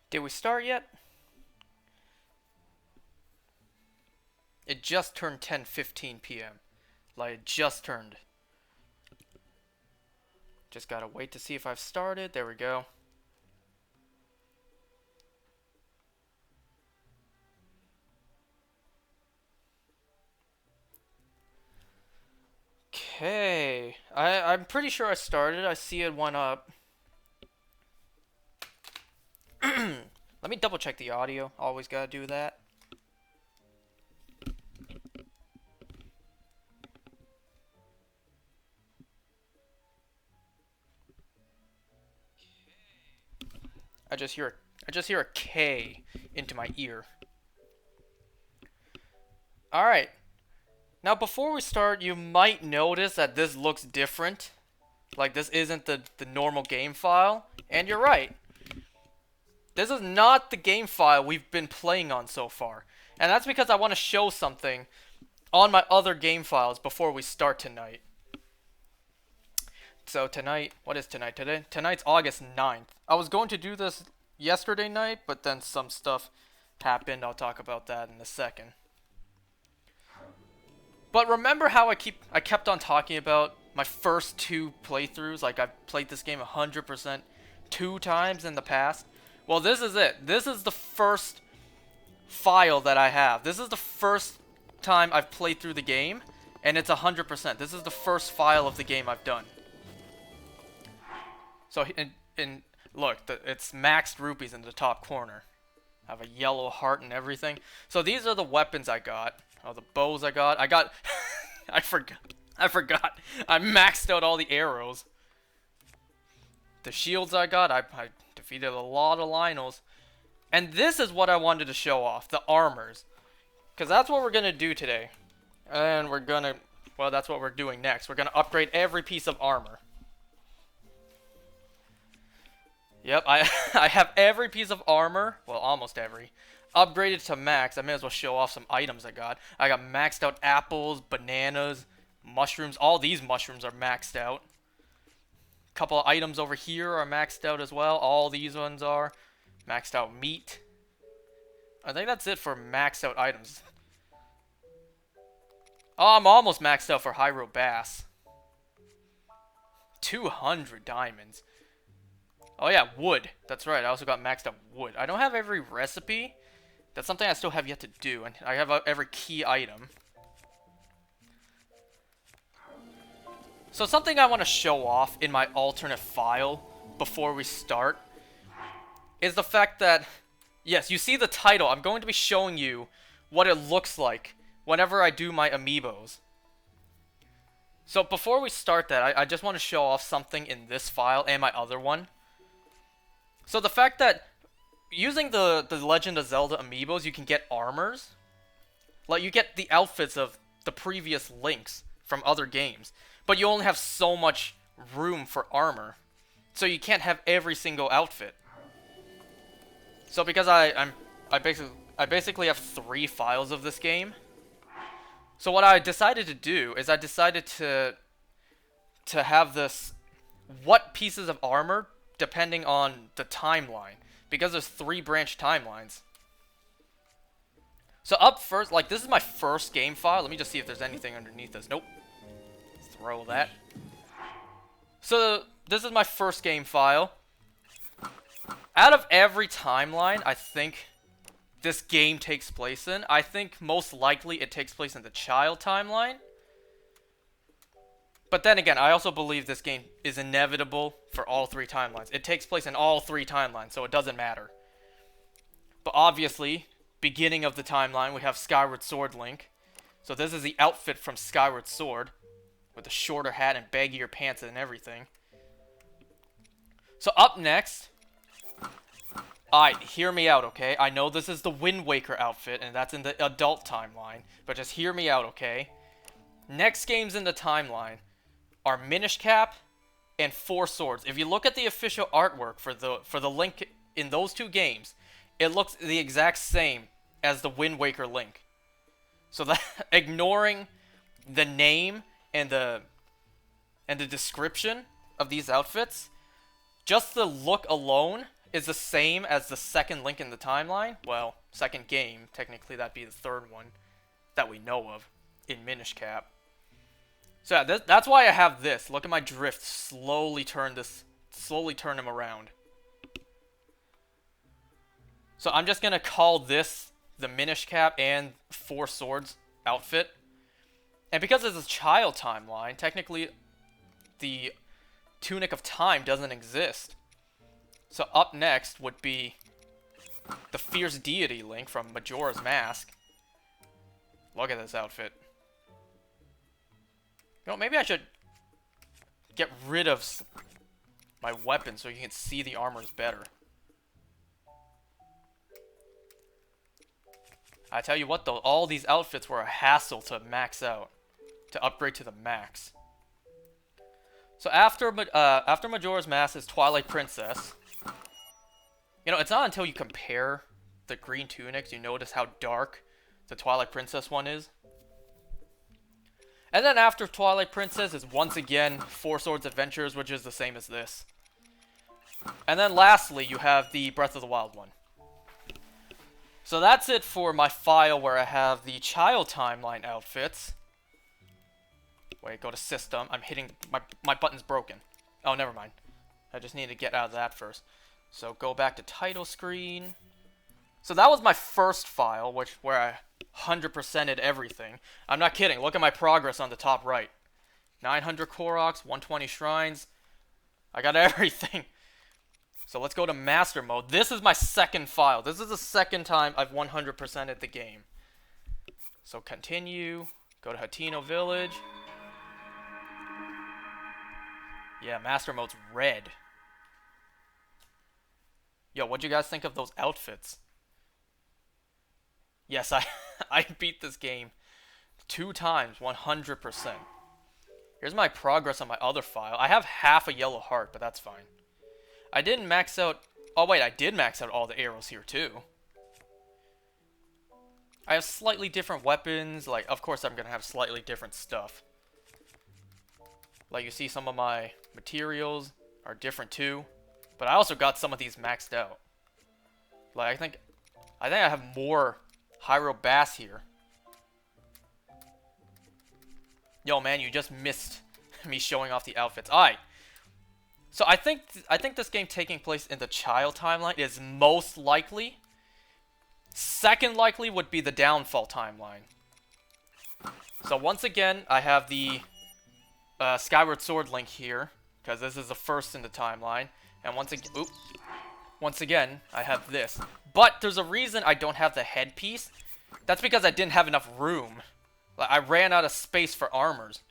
Did we start yet? It just turned 10:15 p.m. Like, it just turned. Just gotta wait to see if I've started. There we go. Okay. I'm pretty sure I started. I see it went up. Let me double check the audio. Always gotta do that. I just hear a K into my ear. Alright. Now before we start, you might notice that this looks different. Like this isn't the normal game file. And you're right. This is not the game file we've been playing on so far. And that's because I want to show something on my other game files before we start tonight. So tonight, what is tonight? Tonight's August 9th. I was going to do this yesterday night, but then some stuff happened. I'll talk about that in a second. But remember how I kept on talking about my first two playthroughs? Like I've played this game 100% 2 times in the past. Well, this is it. This is the first file that I have. This is the first time I've played through the game, and it's 100%. This is the first file of the game I've done. So, look, it's maxed rupees in the top corner. I have a yellow heart and everything. So these are the weapons I got. Oh, the bows I got. I forgot. I maxed out all the arrows. The shields I got. I defeated a lot of Lionels. And this is what I wanted to show off. The armors. Because that's what we're going to do today. And we're going to... Well, that's what we're doing next. We're going to upgrade every piece of armor. Yep, I have every piece of armor. Well, almost every. Upgraded to max. I may as well show off some items I got. I got maxed out apples, bananas, mushrooms. All these mushrooms are maxed out. Couple of items over here are maxed out as well. All these ones are. Maxed out meat. I think that's it for maxed out items. Oh, I'm almost maxed out for Hyro Bass. 200 diamonds. Oh yeah, wood. That's right, I also got maxed out wood. I don't have every recipe. That's something I still have yet to do. And I have every key item. So something I want to show off in my alternate file before we start is the fact that, yes, you see the title. I'm going to be showing you what it looks like whenever I do my Amiibos. So before we start that, I just want to show off something in this file and my other one. So the fact that using the Legend of Zelda Amiibos, you can get armors. Like, you get the outfits of the previous Links from other games. But you only have so much room for armor. So you can't have every single outfit. So because I basically have 3 files of this game. So what I decided to do is I decided to have this what pieces of armor depending on the timeline, because there's 3 branch timelines. So up first, like this is my first game file. Let me just see if there's anything underneath this. Nope. Throw that. So this is my first game file. Out of every timeline I think this game takes place in, I think most likely it takes place in the child timeline. But then again, I also believe this game is inevitable for all 3 timelines. It takes place in all 3 timelines, so it doesn't matter. But obviously, beginning of the timeline, we have Skyward Sword Link. So this is the outfit from Skyward Sword, with the shorter hat and baggier pants and everything. So up next, alright, hear me out, okay? I know this is the Wind Waker outfit, and that's in the adult timeline, but just hear me out, okay? Next games in the timeline are Minish Cap and 4 Swords. If you look at the official artwork for the Link in those 2 games, it looks the exact same as the Wind Waker Link. So that ignoring the name and the description of these outfits, just the look alone is the same as the second link in the timeline. Well, second game, technically that'd be the third one that we know of in Minish Cap. So yeah, that's why I have this. Look at my drift. Slowly turn him around. So I'm just gonna call this the Minish Cap and Four Swords outfit. And because it's a child timeline, technically the Tunic of Time doesn't exist. So up next would be the Fierce Deity Link from Majora's Mask. Look at this outfit. You know, maybe I should get rid of my weapon so you can see the armors better. I tell you what though, all these outfits were a hassle to max out, to upgrade to the max. So after Majora's Mask is Twilight Princess. You know, it's not until you compare the green tunics you notice how dark the Twilight Princess one is. And then after Twilight Princess is once again Four Swords Adventures, which is the same as this. And then lastly, you have the Breath of the Wild one. So that's it for my file where I have the child timeline outfits. Wait, go to system. I'm hitting... My button's broken. Oh, never mind. I just need to get out of that first. So go back to title screen. So that was my first file, where I 100%ed everything. I'm not kidding. Look at my progress on the top right. 900 Koroks, 120 shrines. I got everything. So let's go to master mode. This is my second file. This is the second time I've 100%ed the game. So continue. Go to Hateno Village. Yeah, master mode's red. Yo, what'd you guys think of those outfits? Yes, I beat this game 2 times, 100%. Here's my progress on my other file. I have half a yellow heart, but that's fine. I didn't max out... Oh, wait, I did max out all the arrows here, too. I have slightly different weapons. Like, of course, I'm going to have slightly different stuff. Like, you see some of my materials are different, too. But I also got some of these maxed out. Like, I think I have more Hyro Bass here. Yo, man, you just missed me showing off the outfits. Alright. So I think this game taking place in the child timeline is most likely. Second likely would be the downfall timeline. So once again, I have the Skyward Sword link here, because this is the first in the timeline. And once again, I have this. But there's a reason I don't have the headpiece. That's because I didn't have enough room. Like, I ran out of space for armors.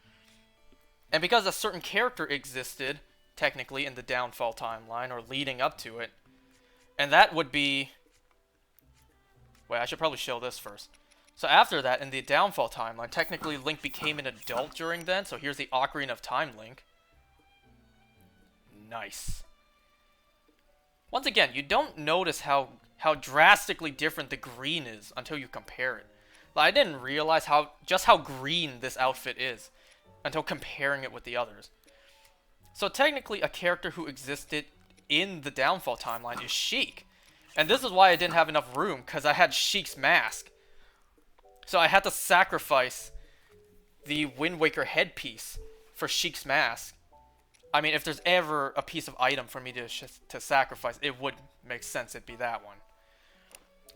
And because a certain character existed, technically, in the downfall timeline, or leading up to it. And that would be... Wait, I should probably show this first. So after that, in the downfall timeline, technically Link became an adult during then. So here's the Ocarina of Time Link. Nice. Once again, you don't notice how drastically different the green is until you compare it. Like, I didn't realize just how green this outfit is until comparing it with the others. So technically, a character who existed in the downfall timeline is Sheik. And this is why I didn't have enough room, because I had Sheik's mask. So I had to sacrifice the Wind Waker headpiece for Sheik's mask. I mean, if there's ever a piece of item for me to sacrifice, it would make sense it'd be that one.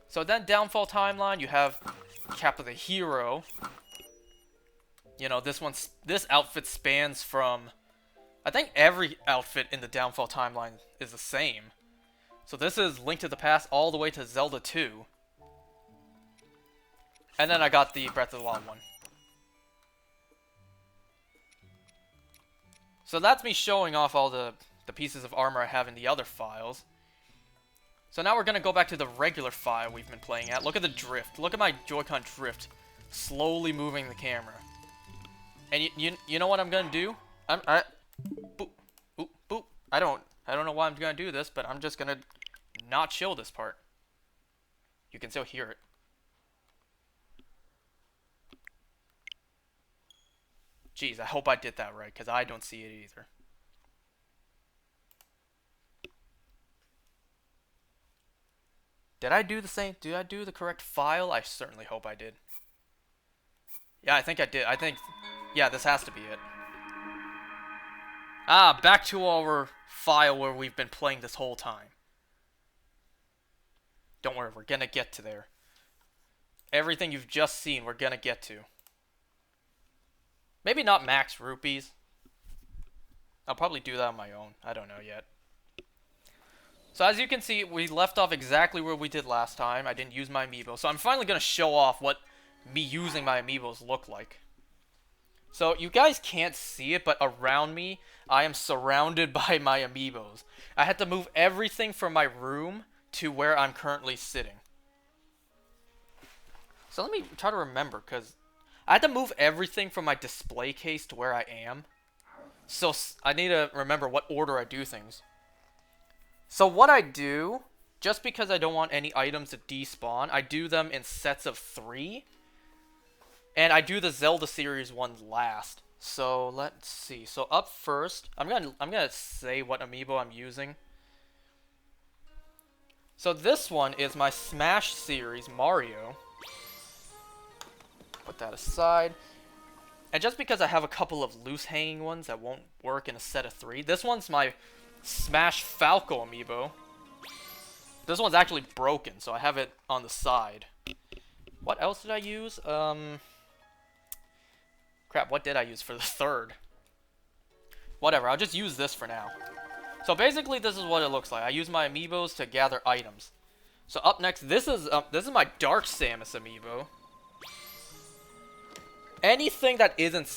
So then, downfall timeline, you have Cap of the Hero. You know, this outfit spans from... I think every outfit in the downfall timeline is the same. So this is Link to the Past all the way to Zelda 2. And then I got the Breath of the Wild one. So that's me showing off all the pieces of armor I have in the other files. So now we're going to go back to the regular file we've been playing at. Look at the drift. Look at my Joy-Con drift. Slowly moving the camera. And you know what I'm going to do? Boop, boop, boop. I don't know why I'm going to do this, but I'm just going to not show this part. You can still hear it. Jeez, I hope I did that right, because I don't see it either. Did I do the same? Did I do the correct file? I certainly hope I did. Yeah, I think I did. I think... Yeah, this has to be it. Ah, back to our file where we've been playing this whole time. Don't worry, we're gonna get to there. Everything you've just seen, we're gonna get to. Maybe not max rupees. I'll probably do that on my own. I don't know yet. So as you can see, we left off exactly where we did last time. I didn't use my amiibo. So I'm finally going to show off what me using my amiibos look like. So you guys can't see it, but around me, I am surrounded by my amiibos. I had to move everything from my room to where I'm currently sitting. So let me try to remember, because I had to move everything from my display case to where I am. So I need to remember what order I do things. So what I do, just because I don't want any items to despawn, I do them in sets of 3. And I do the Zelda series ones last. So let's see. So up first, I'm gonna say what amiibo I'm using. So this one is my Smash series Mario. Put that aside. And just because I have a couple of loose hanging ones that won't work in a set of 3, this one's my Smash Falco amiibo. This one's actually broken, so I have it on the side. What else did I use? Crap, what did I use for the third? Whatever, I'll just use this for now. So basically, this is what it looks like. I use my amiibos to gather items. So up next, this is my Dark Samus amiibo. Anything that isn't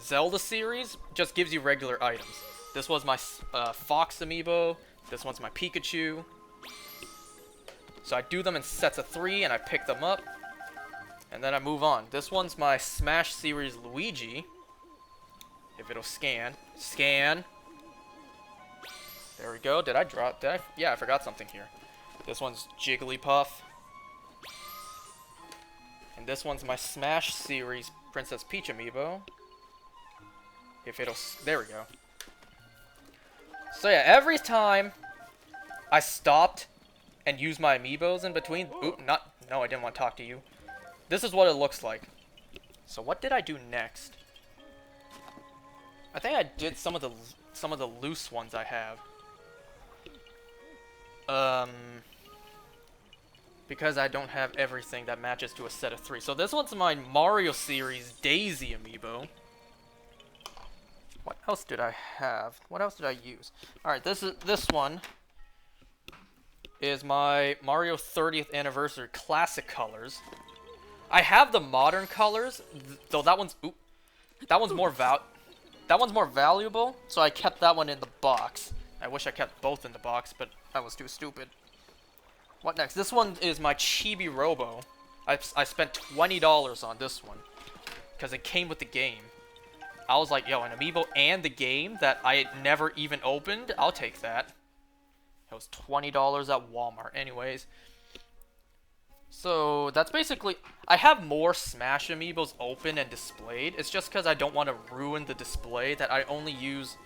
Zelda series just gives you regular items. This was my Fox amiibo. This one's my Pikachu. So I do them in sets of 3, and I pick them up. And then I move on. This one's my Smash series Luigi. If it'll scan. Scan. There we go. Did I drop? Yeah, I forgot something here. This one's Jigglypuff. And this one's my Smash series Princess Peach amiibo. If it'll... There we go. So yeah, every time I stopped and used my amiibos in between... Oop, no, I didn't want to talk to you. This is what it looks like. So what did I do next? I think I did some of the loose ones I have. Because I don't have everything that matches to a set of 3. So this one's my Mario series Daisy amiibo. What else did I have? What else did I use? Alright, this one is my Mario 30th Anniversary Classic Colors. I have the modern colors, though that one's more valuable, so I kept that one in the box. I wish I kept both in the box, but that was too stupid. What next? This one is my Chibi Robo. I spent $20 on this one because it came with the game. I was like, yo, an amiibo and the game that I never even opened? I'll take that. It was $20 at Walmart. Anyways. So, that's basically... I have more Smash amiibos open and displayed. It's just because I don't want to ruin the display that I only use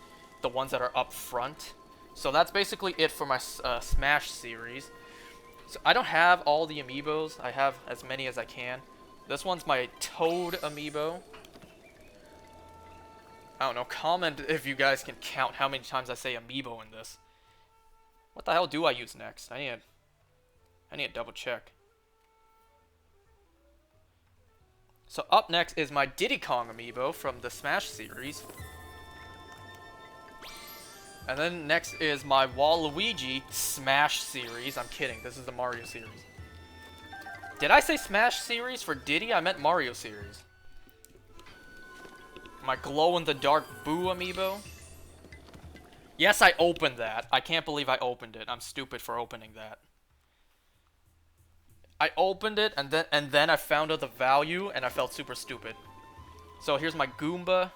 the ones that are up front. So, that's basically it for my Smash series. So, I don't have all the amiibos. I have as many as I can. This one's my Toad amiibo. I don't know, comment if you guys can count how many times I say amiibo in this. What the hell do I use next? I need to double check. So up next is my Diddy Kong amiibo from the Smash series. And then next is my Waluigi Smash series. I'm kidding, this is the Mario series. Did I say Smash series for Diddy? I meant Mario series. My glow-in-the-dark Boo amiibo. Yes, I opened that. I can't believe I opened it. I'm stupid for opening that. I opened it, and then I found out the value, and I felt super stupid. So here's my Goomba.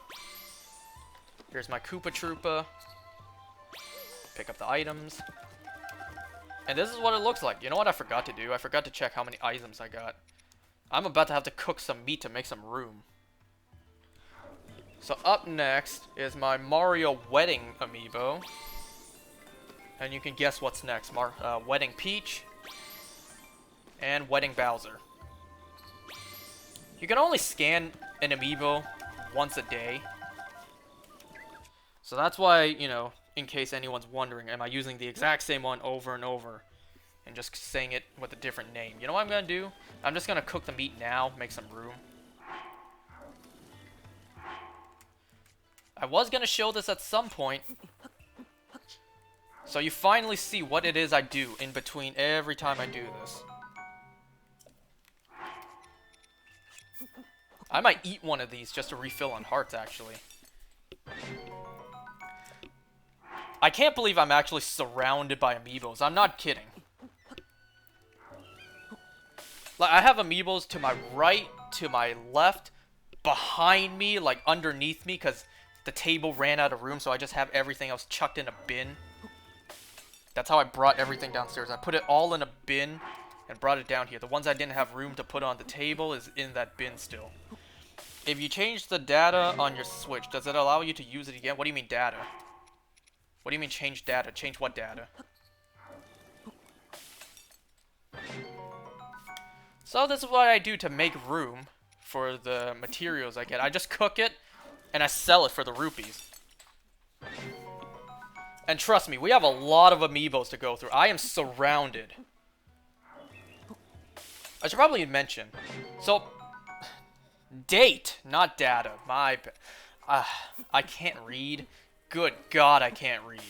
Here's my Koopa Troopa. Pick up the items. And this is what it looks like. You know what I forgot to do? I forgot to check how many items I got. I'm about to have to cook some meat to make some room. So up next is my Mario Wedding amiibo. And you can guess what's next. Wedding Peach. And Wedding Bowser. You can only scan an Amiibo once a day. So that's why, you know, in case anyone's wondering, am I using the exact same one over and over and just saying it with a different name? You know what I'm going to do? I'm just going to cook the meat now, make some room. I was going to show this at some point. So you finally see what it is I do in between every time I do this. I might eat one of these just to refill on hearts, actually. I can't believe I'm actually surrounded by Amiibos. I'm not kidding. Like, I have Amiibos to my right, to my left, behind me, like underneath me, because the table ran out of room, so I just have everything else chucked in a bin. That's how I brought everything downstairs. I put it all in a bin and brought it down here. The ones I didn't have room to put on the table is in that bin still. If you change the data on your Switch, does it allow you to use it again? What do you mean data? What do you mean change data? Change what data? So this is what I do to make room for the materials I get. I just cook it and I sell it for the rupees. And trust me, we have a lot of Amiibos to go through. I am surrounded. I should probably mention. So, date, not data. My, I can't read. Good God, I can't read.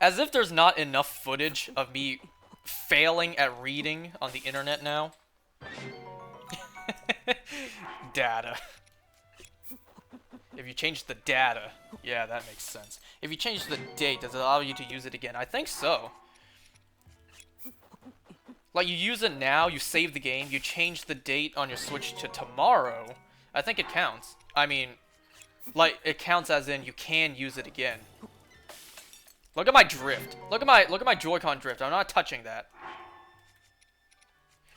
As if there's not enough footage of me failing at reading on the internet now. Data. If you change the data, yeah, that makes sense. If you change the date, does it allow you to use it again? I think so. Like, you use it now, you save the game, you change the date on your Switch to tomorrow, I think it counts. I mean, like, it counts as in you can use it again. Look at my drift. Look at my Joy-Con drift. I'm not touching that.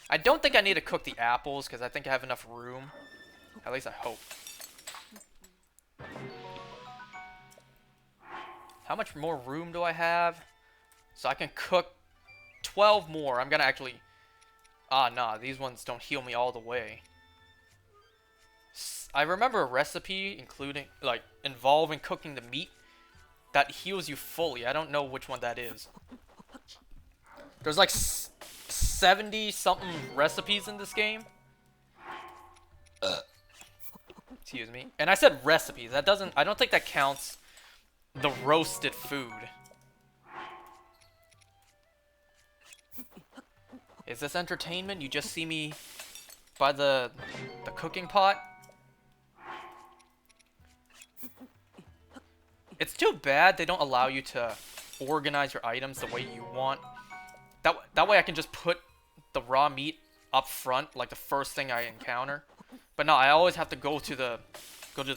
I don't think I need to cook the apples, because I think I have enough room. At least I hope. How much more room do I have? So I can cook 12 more. I'm gonna actually... Ah, nah, these ones don't heal me all the way. I remember a recipe involving cooking the meat that heals you fully. I don't know which one that is. There's like 70-something recipes in this game. Excuse me. And I said recipes. That doesn't... I don't think that counts the roasted food. Is this entertainment? You just see me by the cooking pot? It's too bad they don't allow you to organize your items the way you want. That way I can just put the raw meat up front, like the first thing I encounter. But no, I always have to go to the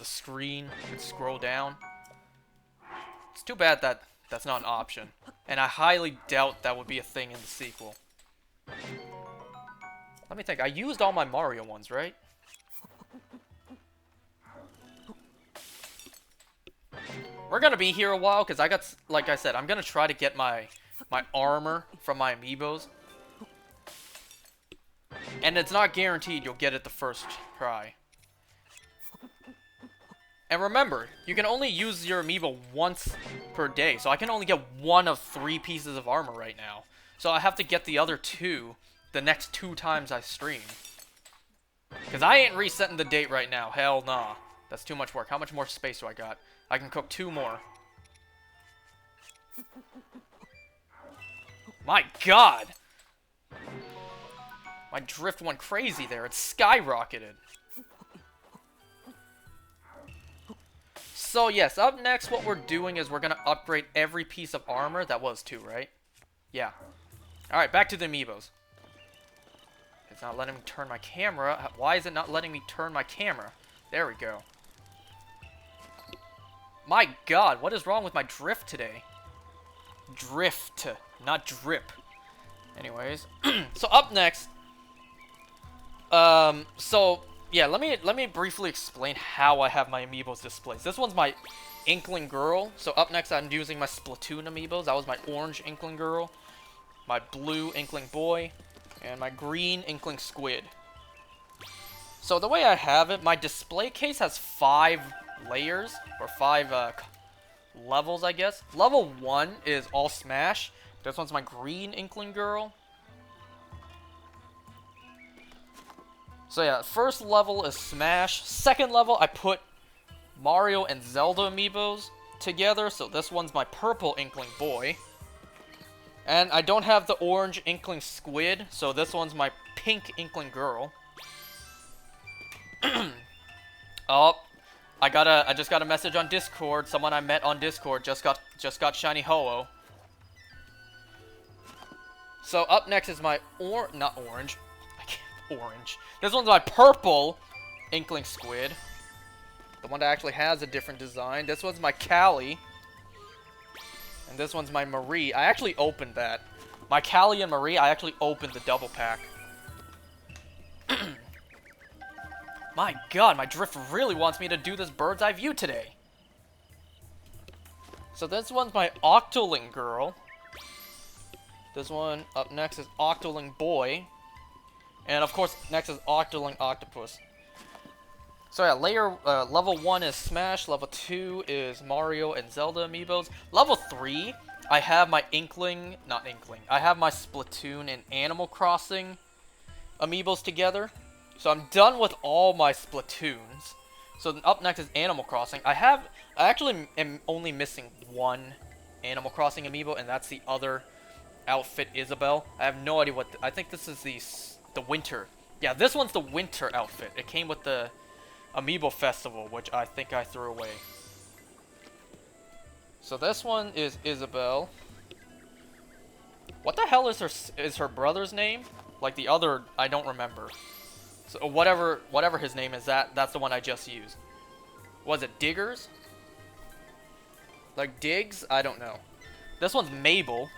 screen and scroll down. It's too bad that that's not an option. And I highly doubt that would be a thing in the sequel. Let me think. I used all my Mario ones, right? We're gonna be here a while, because I got, like I said, I'm gonna try to get my armor from my Amiibos. And it's not guaranteed you'll get it the first try. And remember, you can only use your Amiibo once per day, so I can only get 1 of 3 pieces of armor right now. So I have to get the other 2 the next 2 times I stream. Because I ain't resetting the date right now. Hell nah. That's too much work. How much more space do I got? I can cook 2 more. My God! My drift went crazy there. It skyrocketed. So yes, up next what we're doing is we're going to upgrade every piece of armor. That was 2, right? Yeah. Alright, back to the Amiibos. It's not letting me turn my camera. Why is it not letting me turn my camera? There we go. My God, what is wrong with my drift today? Drift, not drip. Anyways, so up next, so yeah, let me briefly explain how I have my amiibos displayed. This one's my Inkling Girl. So up next, I'm using my Splatoon amiibos. That was my orange Inkling Girl, my blue Inkling Boy, and my green Inkling Squid. So the way I have it, my display case has 5 layers, or 5 levels, I guess. Level 1 is all Smash. This one's my green Inkling Girl. So yeah, first level is Smash. Second level, I put Mario and Zelda amiibos together. So this one's my purple Inkling Boy. And I don't have the orange Inkling Squid, so this one's my pink Inkling Girl. Oh, I just got a message on Discord. Someone I met on Discord just got shiny Ho-Oh. So up next is my not orange. Orange. This one's my purple Inkling Squid. The one that actually has a different design. This one's my Callie. And this one's my Marie. I actually opened that. My Callie and Marie, I actually opened the double pack. My god, my drift really wants me to do this bird's eye view today. So this one's my Octoling Girl. This one up next is Octoling Boy. And of course, next is Octoling Octopus. So yeah, level 1 is Smash, level 2 is Mario and Zelda amiibos. Level 3, I have my I have my Splatoon and Animal Crossing amiibos together. So I'm done with all my Splatoons. So then up next is Animal Crossing. I actually am only missing one Animal Crossing amiibo, and that's the other outfit, Isabelle. I have no idea I think this is the winter. Yeah, this one's the winter outfit. It came with the Amiibo Festival, which I think I threw away. So this one is Isabelle. What the hell is her brother's name? Like the other, I don't remember. So whatever his name is, that's the one I just used. Was it Diggers? Like Diggs? I don't know. This one's Mabel.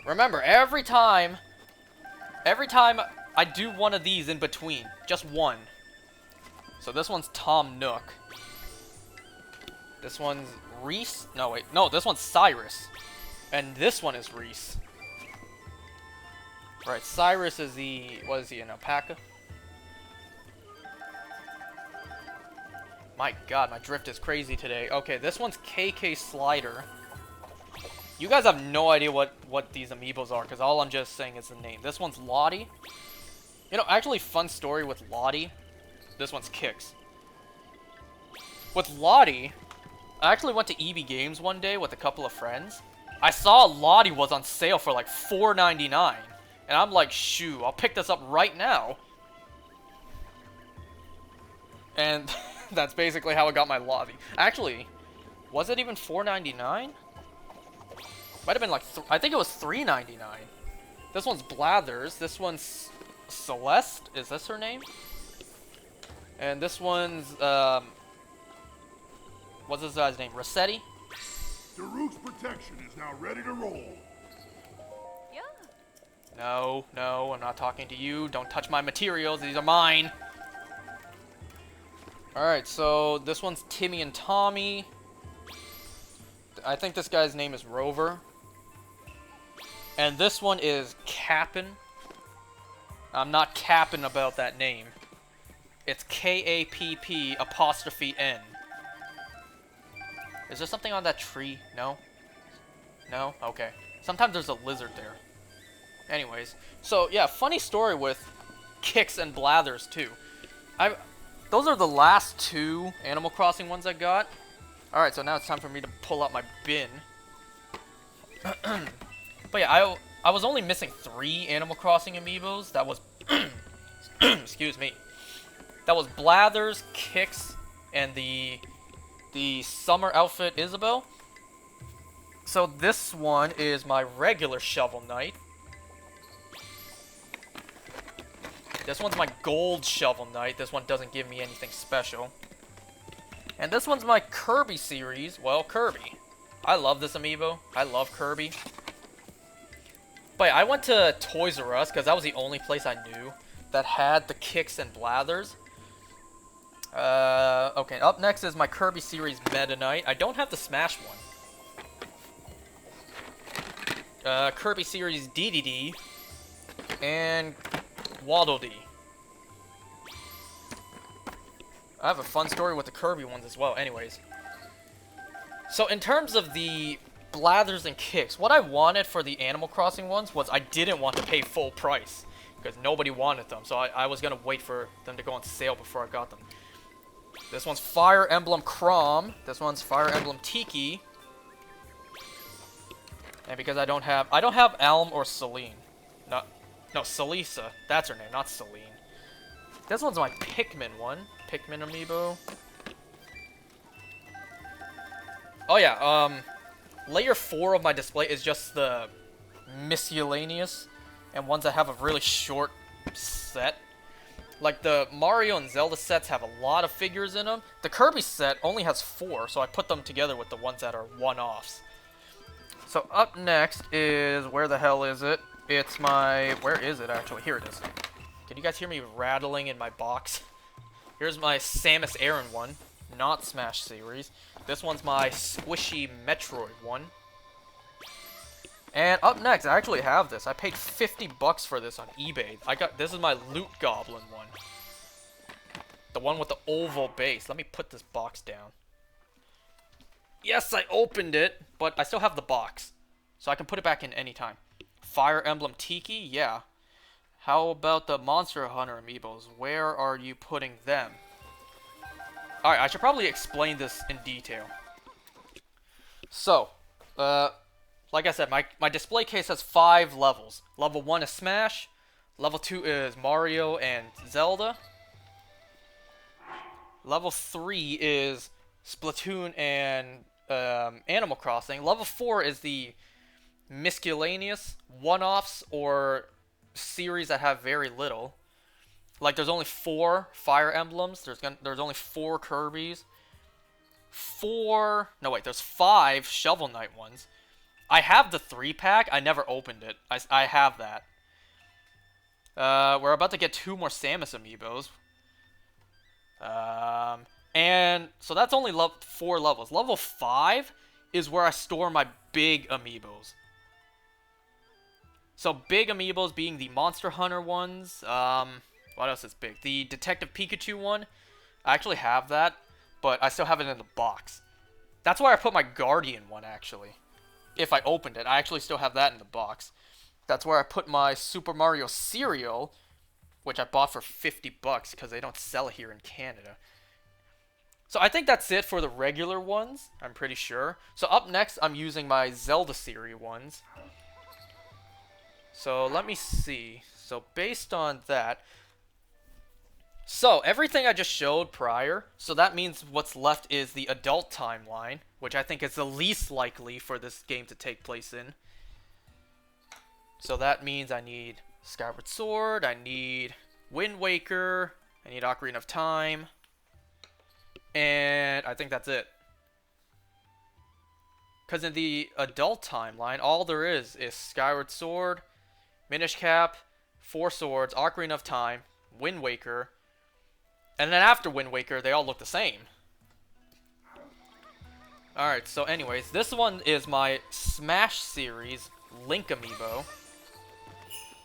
Remember, every time I do one of these in between, just one. So this one's Tom Nook. This one's Reese. No, wait. No, this one's Cyrus. And this one is Reese. Right, Cyrus is what is he, an alpaca? My god, my drift is crazy today. Okay, this one's KK Slider. You guys have no idea what these amiibos are, because all I'm just saying is the name. This one's Lottie. You know, actually, fun story with Lottie. This one's Kix. With Lottie, I actually went to EB Games one day with a couple of friends. I saw Lottie was on sale for like $4.99. And I'm like, shoo, I'll pick this up right now. And that's basically how I got my Lottie. Actually, was it even $4.99? Might have been like, I think it was $3.99. This one's Blathers. This one's Celeste. Is this her name? And this one's, what's this guy's name? Rossetti? Daruk's protection is now ready to roll. Yeah. No, I'm not talking to you. Don't touch my materials. These are mine. Alright, so this one's Timmy and Tommy. I think this guy's name is Rover. And this one is Kappin. I'm not capping about that name. It's K-A-P-P 'N. Is there something on that tree? No? No? Okay. Sometimes there's a lizard there. Anyways. So, yeah, funny story with Kix and Blathers, too. Those are the last 2 Animal Crossing ones I got. Alright, so now it's time for me to pull out my bin. But yeah, I was only missing 3 Animal Crossing amiibos. That was... excuse me. That was Blathers, Kix, and the summer outfit Isabelle. So this one is my regular Shovel Knight. This one's my gold Shovel Knight. This one doesn't give me anything special. And this one's my Kirby series. Well, Kirby. I love this amiibo. I love Kirby. But yeah, I went to Toys R Us because that was the only place I knew that had the kicks and blathers. Okay, up next is my Kirby series Meta Knight. I don't have the Smash one. Kirby series DDD and Waddle Dee. I have a fun story with the Kirby ones as well. Anyways. So in terms of the blathers and kicks, what I wanted for the Animal Crossing ones was I didn't want to pay full price. Because nobody wanted them. So I was going to wait for them to go on sale before I got them. This one's Fire Emblem Chrom. This one's Fire Emblem Tiki. And because I don't have Alm or Celine. No, Celisa. That's her name, not Celine. This one's my Pikmin one. Pikmin amiibo. Oh yeah, layer 4 of my display is just the miscellaneous and ones that have a really short set. Like the Mario and Zelda sets have a lot of figures in them. The Kirby set only has 4, so I put them together with the ones that are one-offs. So up next is, where the hell is it? It's my, where is it actually? Here it is. Can you guys hear me rattling in my box? Here's my Samus Aran one, not Smash series. This one's my Squishy Metroid one. And up next, I actually have this. I paid 50 bucks for this on eBay. This is my Loot Goblin one. The one with the oval base. Let me put this box down. Yes, I opened it, but I still have the box. So I can put it back in anytime. Fire Emblem Tiki? Yeah. How about the Monster Hunter amiibos? Where are you putting them? Alright, I should probably explain this in detail. So, like I said, my display case has 5 levels. Level 1 is Smash. Level 2 is Mario and Zelda. Level 3 is Splatoon and Animal Crossing. Level 4 is the miscellaneous one-offs or series that have very little. Like there's only 4 Fire Emblems. There's only 4 Kirbys. There's 5 Shovel Knight ones. I have the 3-pack. I never opened it. I have that. We're about to get 2 more Samus amiibos. And so that's only 4 levels. Level 5 is where I store my big amiibos. So big amiibos being the Monster Hunter ones. What else is big? The Detective Pikachu one. I actually have that, but I still have it in the box. That's where I put my Guardian one, actually. If I opened it, I actually still have that in the box. That's where I put my Super Mario cereal, which I bought for 50 bucks because they don't sell it here in Canada. So I think that's it for the regular ones, I'm pretty sure. So up next, I'm using my Zelda series ones. So let me see. So based on that, so everything I just showed prior, so that means what's left is the adult timeline, which I think is the least likely for this game to take place in. So that means I need Skyward Sword, I need Wind Waker, I need Ocarina of Time, and I think that's it. Because in the adult timeline, all there is Skyward Sword, Minish Cap, 4 Swords, Ocarina of Time, Wind Waker, and then after Wind Waker, they all look the same. Alright, so anyways, this one is my Smash series Link amiibo.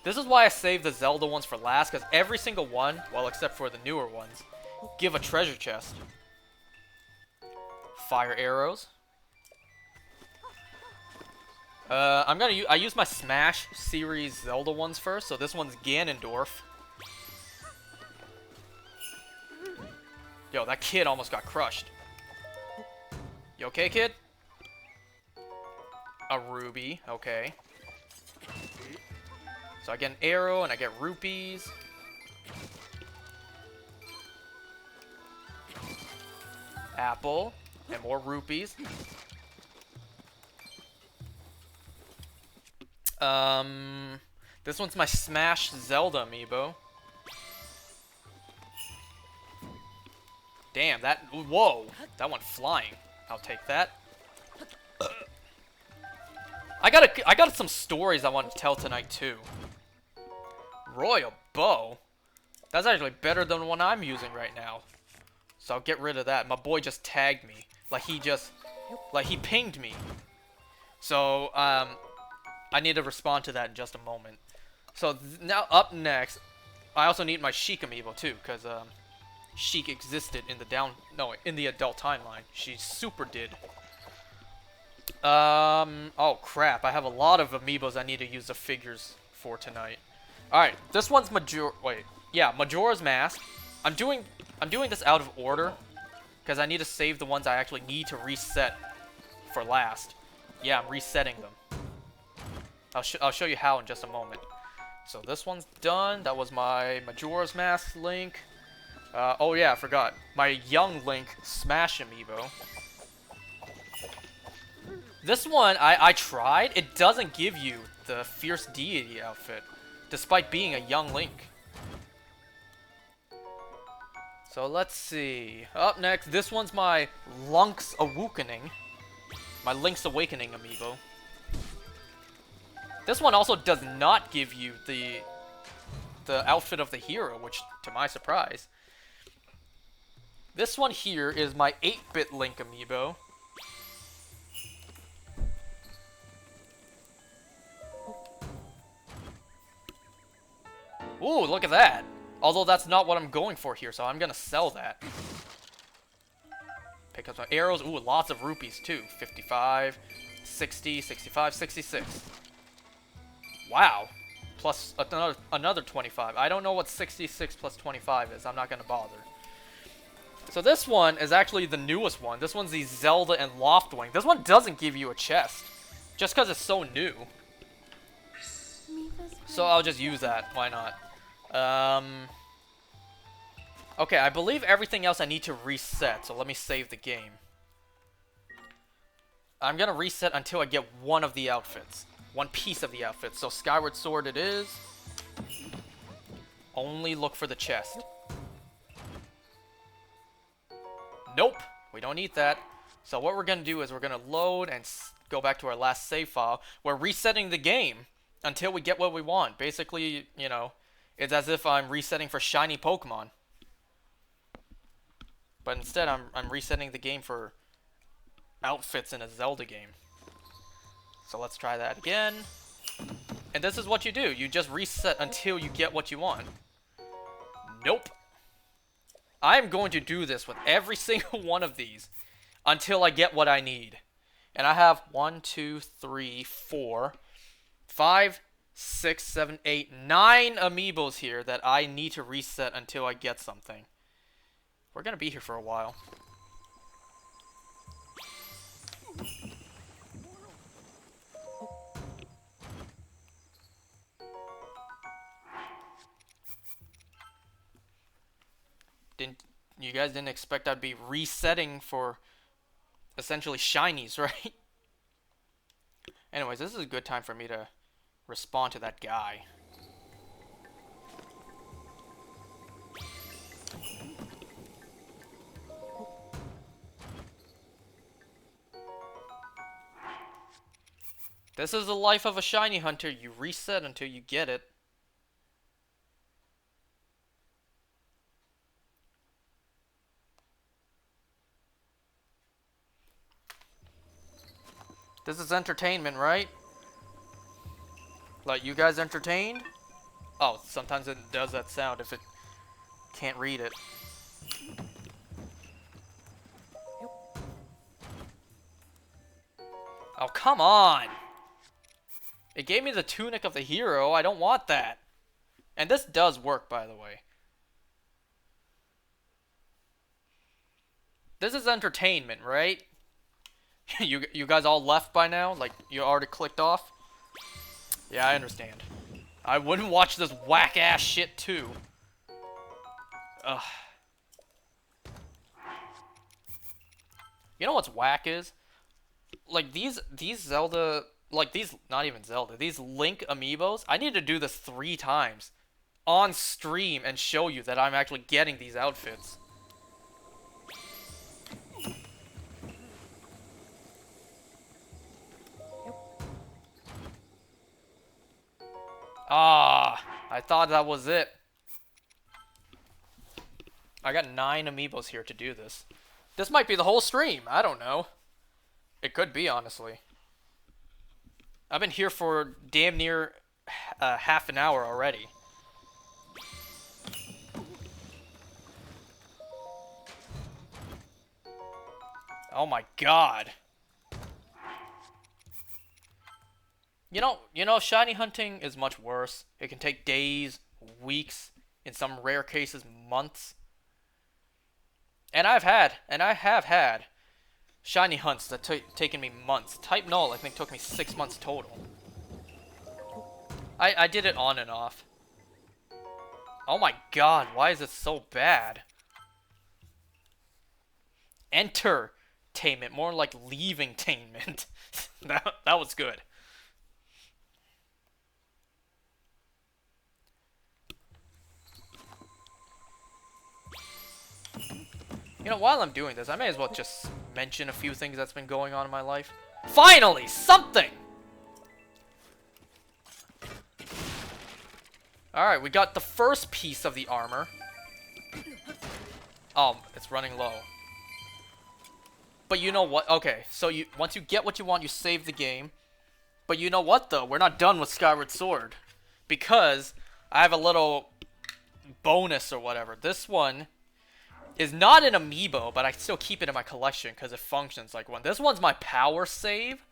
This is why I saved the Zelda ones for last, because every single one, well except for the newer ones, give a treasure chest. Fire arrows. I use my Smash series Zelda ones first, so this one's Ganondorf. Yo, that kid almost got crushed. You okay, kid? A ruby, okay. So I get an arrow and I get rupees. Apple and more rupees. This one's my Smash Zelda amiibo. Damn, that, whoa, that went flying. I'll take that. I got some stories I want to tell tonight too. Royal bow? That's actually better than the one I'm using right now. So I'll get rid of that. My boy just tagged me. Like he pinged me. So, I need to respond to that in just a moment. So, now up next, I also need my Sheik amiibo too, because, Sheik existed in in the adult timeline. She super did. Oh crap, I have a lot of amiibos I need to use the figures for tonight. Alright, this one's Majora's Mask. I'm doing this out of order, because I need to save the ones I actually need to reset for last. Yeah, I'm resetting them. I'll show you how in just a moment. So this one's done. That was my Majora's Mask Link. Oh yeah, I forgot. My Young Link Smash amiibo. This one, I tried. It doesn't give you the Fierce Deity outfit, despite being a Young Link. So let's see. Up next, this one's my Link's Awakening. My Link's Awakening amiibo. This one also does not give you the outfit of the hero, which, to my surprise. This one here is my 8-bit Link amiibo. Ooh, look at that! Although that's not what I'm going for here, so I'm gonna sell that. Pick up some arrows. Ooh, lots of rupees too. 55, 60, 65, 66. Wow. Plus another 25. I don't know what 66 plus 25 is. I'm not gonna bother. So this one is actually the newest one. This one's the Zelda and Loftwing. This one doesn't give you a chest, just because it's so new. So I'll just use that. Why not? Okay, I believe everything else I need to reset, so let me save the game. I'm gonna reset until I get one of the outfits. One piece of the outfit. So Skyward Sword it is. Only look for the chest. Nope, we don't need that. So what we're gonna do is we're gonna load and go back to our last save file. We're resetting the game until we get what we want. Basically, you know, it's as if I'm resetting for shiny Pokemon. But instead, I'm resetting the game for outfits in a Zelda game. So let's try that again. And this is what you do. You just reset until you get what you want. Nope. I'm going to do this with every single one of these until I get what I need. And I have 1, 2, 3, 4, 5, 6, 7, 8, 9 amiibos here that I need to reset until I get something. We're going to be here for a while. You guys didn't expect I'd be resetting for essentially shinies, right? Anyways, this is a good time for me to respond to that guy. This is the life of a shiny hunter. You reset until you get it. This is entertainment, right? Like, you guys entertained? Oh, sometimes it does that sound if it can't read it. Oh, come on! It gave me the tunic of the hero. I don't want that. And this does work, by the way. This is entertainment, right? You guys all left by now? Like, you already clicked off? Yeah, I understand. I wouldn't watch this whack-ass shit, too. Ugh. You know what's whack is? Like, these Zelda... Like, these... Not even Zelda. These Link amiibos, I need to do this 3 times on stream and show you that I'm actually getting these outfits. Ah, I thought that was it. I got 9 amiibos here to do this. This might be the whole stream. I don't know. It could be, honestly. I've been here for damn near half an hour already. Oh my god. You know, shiny hunting is much worse. It can take days, weeks, in some rare cases, months. And I have had shiny hunts that taken me months. Type Null, I think, took me 6 months total. I did it on and off. Oh my god, why is it so bad? Entertainment, more like leaving-tainment. that was good. You know, while I'm doing this, I may as well just mention a few things that's been going on in my life. Finally, something! Alright, we got the first piece of the armor. It's running low. But you know what? Okay, so once you get what you want, you save the game. But you know what, though? We're not done with Skyward Sword. Because I have a little bonus or whatever. This one is not an amiibo, but I still keep it in my collection because it functions like one. This one's my power save.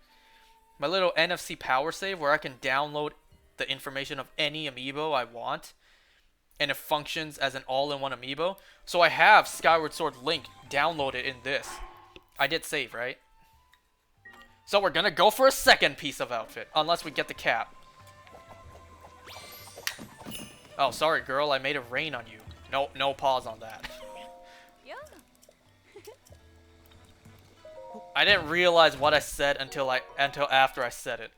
My little NFC power save where I can download the information of any amiibo I want. And it functions as an all-in-one amiibo. So I have Skyward Sword Link downloaded in this. I did save, right? So we're gonna go for a second piece of outfit. Unless we get the cap. Oh, sorry, girl. I made it rain on you. No pause on that. Yeah. I didn't realize what I said until after I said it.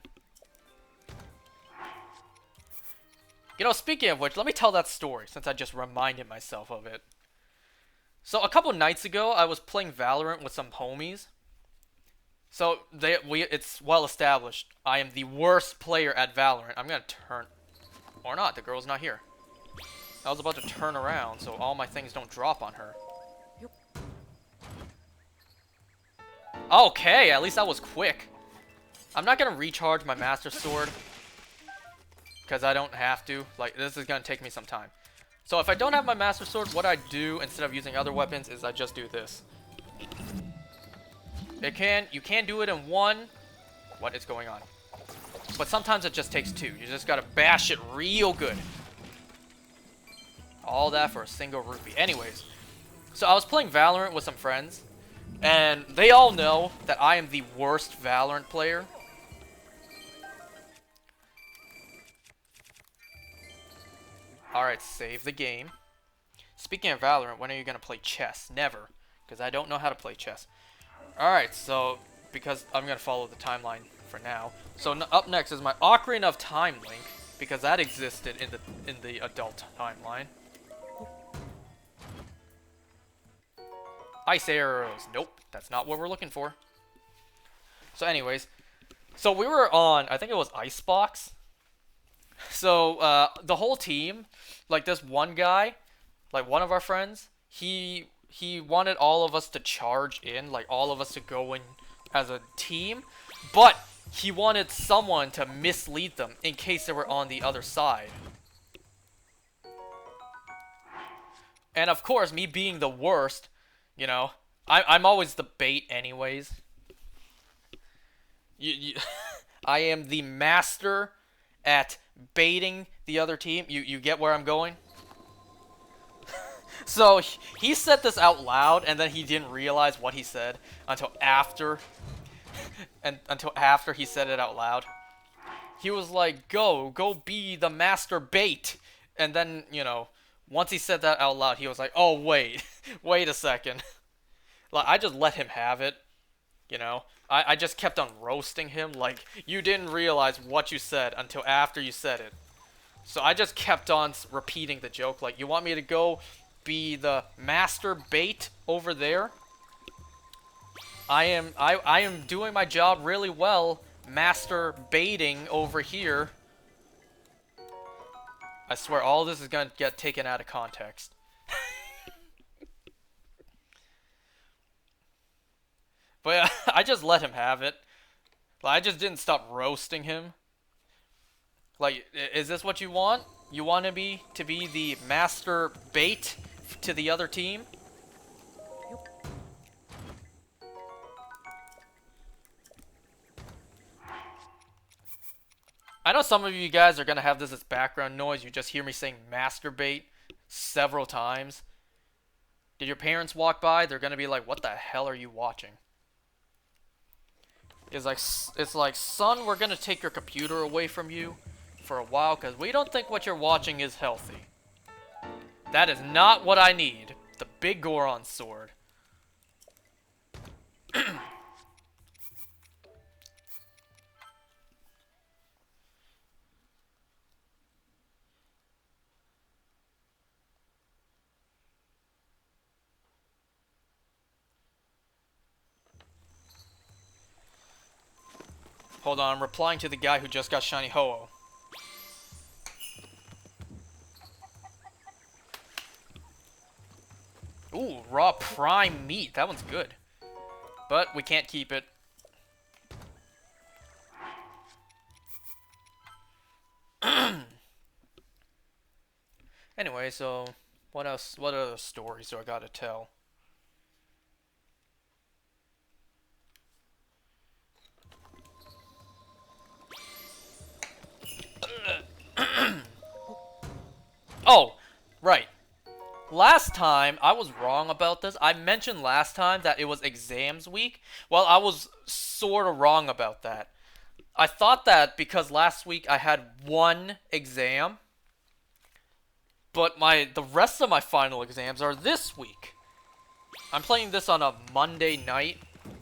You know, speaking of which, let me tell that story since I just reminded myself of it. So a couple nights ago, I was playing Valorant with some homies. So it's well established. I am the worst player at Valorant. I'm gonna turn, or not. The girl's not here. I was about to turn around so all my things don't drop on her. Okay, at least that was quick. I'm not gonna recharge my Master Sword because I don't have to. Like, this is gonna take me some time. So if I don't have my Master Sword, what I do instead of using other weapons is I just do this. You can do it in one. What is going on? But sometimes it just takes 2. You just gotta bash it real good. All that for a single rupee. Anyways, so I was playing Valorant with some friends, and they all know that I am the worst Valorant player. Alright, save the game. Speaking of Valorant, when are you gonna play chess? Never, because I don't know how to play chess. Alright, so, because I'm gonna follow the timeline for now. So up next is my Ocarina of Time link, because that existed in the adult timeline. Ice arrows. Nope, that's not what we're looking for. So anyways, so we were on, I think it was Icebox. So the whole team, like this one guy, like one of our friends, he wanted all of us to charge in, like all of us to go in as a team, but he wanted someone to mislead them in case they were on the other side. And of course, me being the worst, you know, I'm always the bait anyways. I am the master at baiting the other team. You get where I'm going? So he said this out loud, and then he didn't realize what he said until after, he said it out loud. He was like, "Go be the master bait," and then, you know, once he said that out loud, he was like, "Oh wait, wait a second." Like, I just let him have it, you know. I just kept on roasting him, like, you didn't realize what you said until after you said it. So I just kept on repeating the joke, like, you want me to go be the master bait over there? I am doing my job really well, master baiting over here. I swear all this is gonna get taken out of context. But yeah, I just let him have it. Like, I just didn't stop roasting him. Like, is this what you want? You want to be the master bait to the other team? I know some of you guys are gonna have this as background noise. You just hear me saying masturbate several times. Did your parents walk by? They're gonna be like, "What the hell are you watching?" It's like, son, we're gonna take your computer away from you for a while because we don't think what you're watching is healthy. That is not what I need. The big Goron sword. Hold on, I'm replying to the guy who just got shiny Ho-Oh. Ooh, raw prime meat. That one's good. But we can't keep it. Anyway, so what else? What other stories do I gotta tell? Oh, right. Last time, I was wrong about this. I mentioned last time that it was exams week. Well, I was sort of wrong about that. I thought that because last week I had one exam, but the rest of my final exams are this week. I'm playing this on a Monday night,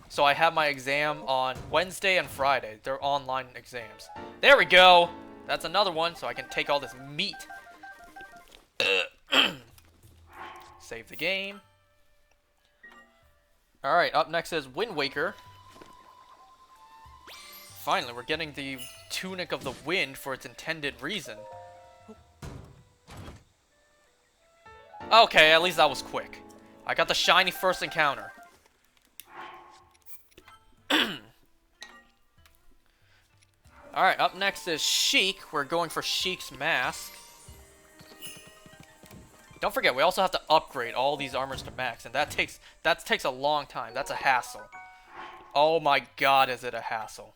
so I have my exam on Wednesday and Friday. They're online exams. There we go! That's another one, so I can take all this meat. Save the game. Alright, up next is Wind Waker. Finally, we're getting the Tunic of the Wind for its intended reason. Okay, at least that was quick. I got the shiny first encounter. Alright, up next is Sheik. We're going for Sheik's mask. Don't forget, we also have to upgrade all these armors to max, and that takes a long time. That's a hassle. Oh my god, is it a hassle.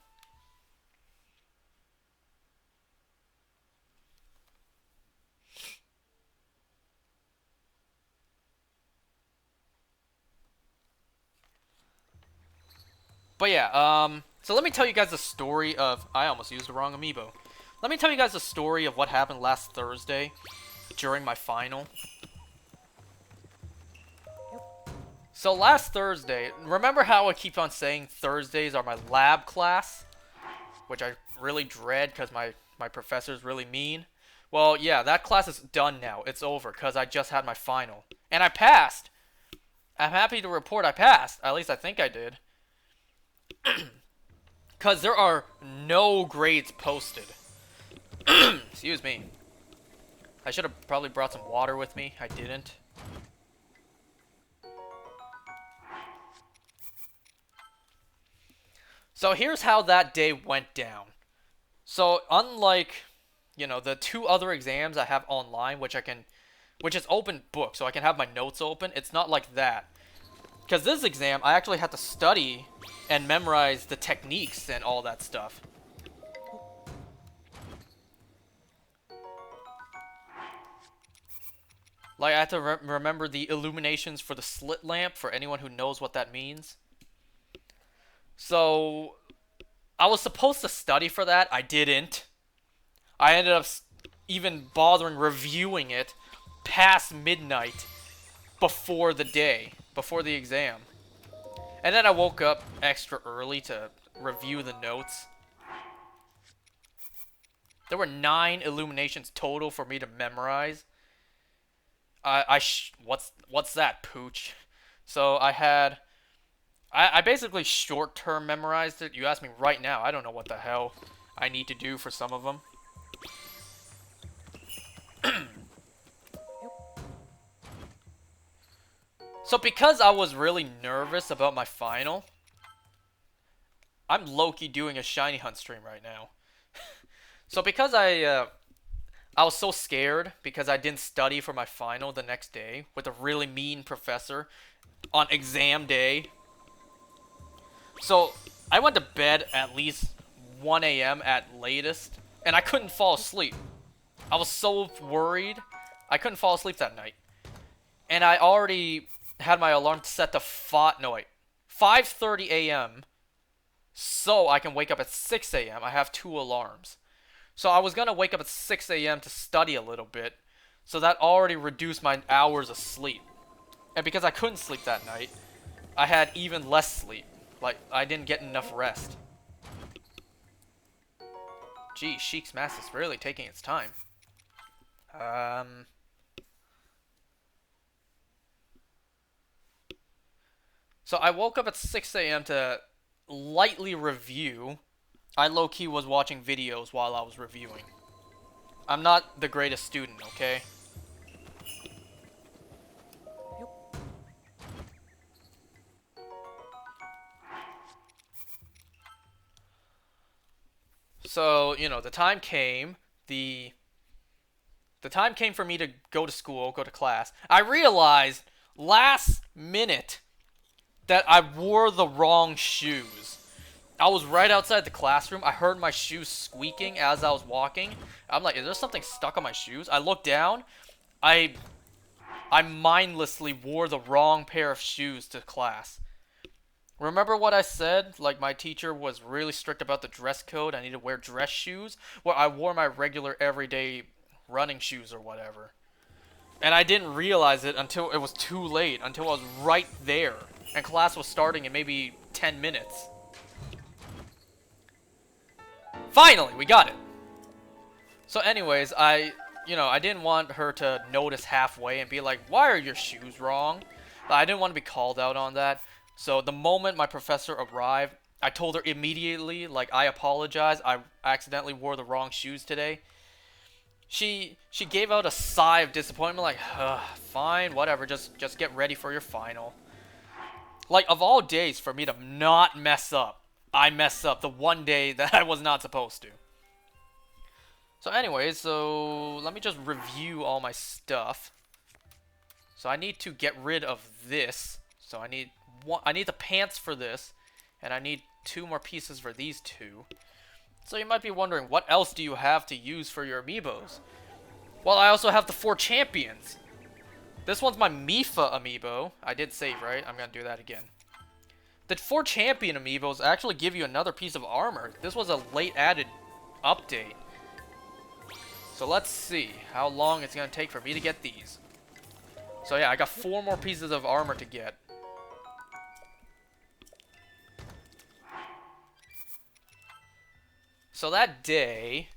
But yeah, so let me tell you guys the story of... I almost used the wrong amiibo. Let me tell you guys the story of what happened last Thursday during my final. So last Thursday, remember how I keep on saying Thursdays are my lab class? Which I really dread because my professor's really mean. Well, yeah, that class is done now. It's over because I just had my final. And I passed! I'm happy to report I passed. At least I think I did. Because there are no grades posted. Excuse me. I should have probably brought some water with me. I didn't. So here's how that day went down. So unlike, you know, the two other exams I have online, which is open book, so I can have my notes open, it's not like that. Because this exam, I actually had to study and memorize the techniques and all that stuff. Like, I had to remember the illuminations for the slit lamp, for anyone who knows what that means. So, I was supposed to study for that. I didn't. I ended up even bothering reviewing it past midnight before the exam. And then I woke up extra early to review the notes. There were 9 illuminations total for me to memorize. What's that, pooch? So I basically short-term memorized it. You ask me right now, I don't know what the hell I need to do for some of them. So because I was really nervous about my final, I'm low-key doing a shiny hunt stream right now. So because I was so scared because I didn't study for my final the next day with a really mean professor on exam day. So I went to bed at least 1 a.m. at latest, and I couldn't fall asleep. I was so worried. I couldn't fall asleep that night. And I already had my alarm set to 5:30 a.m. so I can wake up at 6 a.m. I have 2 alarms. So I was going to wake up at 6 a.m. to study a little bit. So that already reduced my hours of sleep. And because I couldn't sleep that night, I had even less sleep. Like, I didn't get enough rest. Gee, Sheik's Mask is really taking its time. So I woke up at 6 a.m. to lightly review. I low-key was watching videos while I was reviewing. I'm not the greatest student, okay? So, you know, the time came. The time came for me to go to school, go to class. I realized last minute that I wore the wrong shoes. I was right outside the classroom. I heard my shoes squeaking as I was walking. I'm like, is there something stuck on my shoes? I looked down. I mindlessly wore the wrong pair of shoes to class. Remember what I said? Like, my teacher was really strict about the dress code. I need to wear dress shoes. Well, I wore my regular everyday running shoes or whatever. And I didn't realize it until it was too late. Until I was right there. And class was starting in maybe 10 minutes. Finally, we got it. So anyways, I didn't want her to notice halfway and be like, why are your shoes wrong? I didn't want to be called out on that. So the moment my professor arrived, I told her immediately, like, I apologize. I accidentally wore the wrong shoes today. She gave out a sigh of disappointment, like, fine, whatever, just get ready for your final. Like, of all days for me to not mess up, I messed up the one day that I was not supposed to. So anyways, so let me just review all my stuff. So I need to get rid of this. So I need the pants for this, and I need 2 more pieces for these 2. So you might be wondering, what else do you have to use for your amiibos? Well, I also have the 4 champions. This one's my Mifa amiibo. I did save, right? I'm gonna do that again. The 4 champion amiibos actually give you another piece of armor. This was a late added update. So let's see how long it's gonna take for me to get these. So yeah, I got 4 more pieces of armor to get. So that day,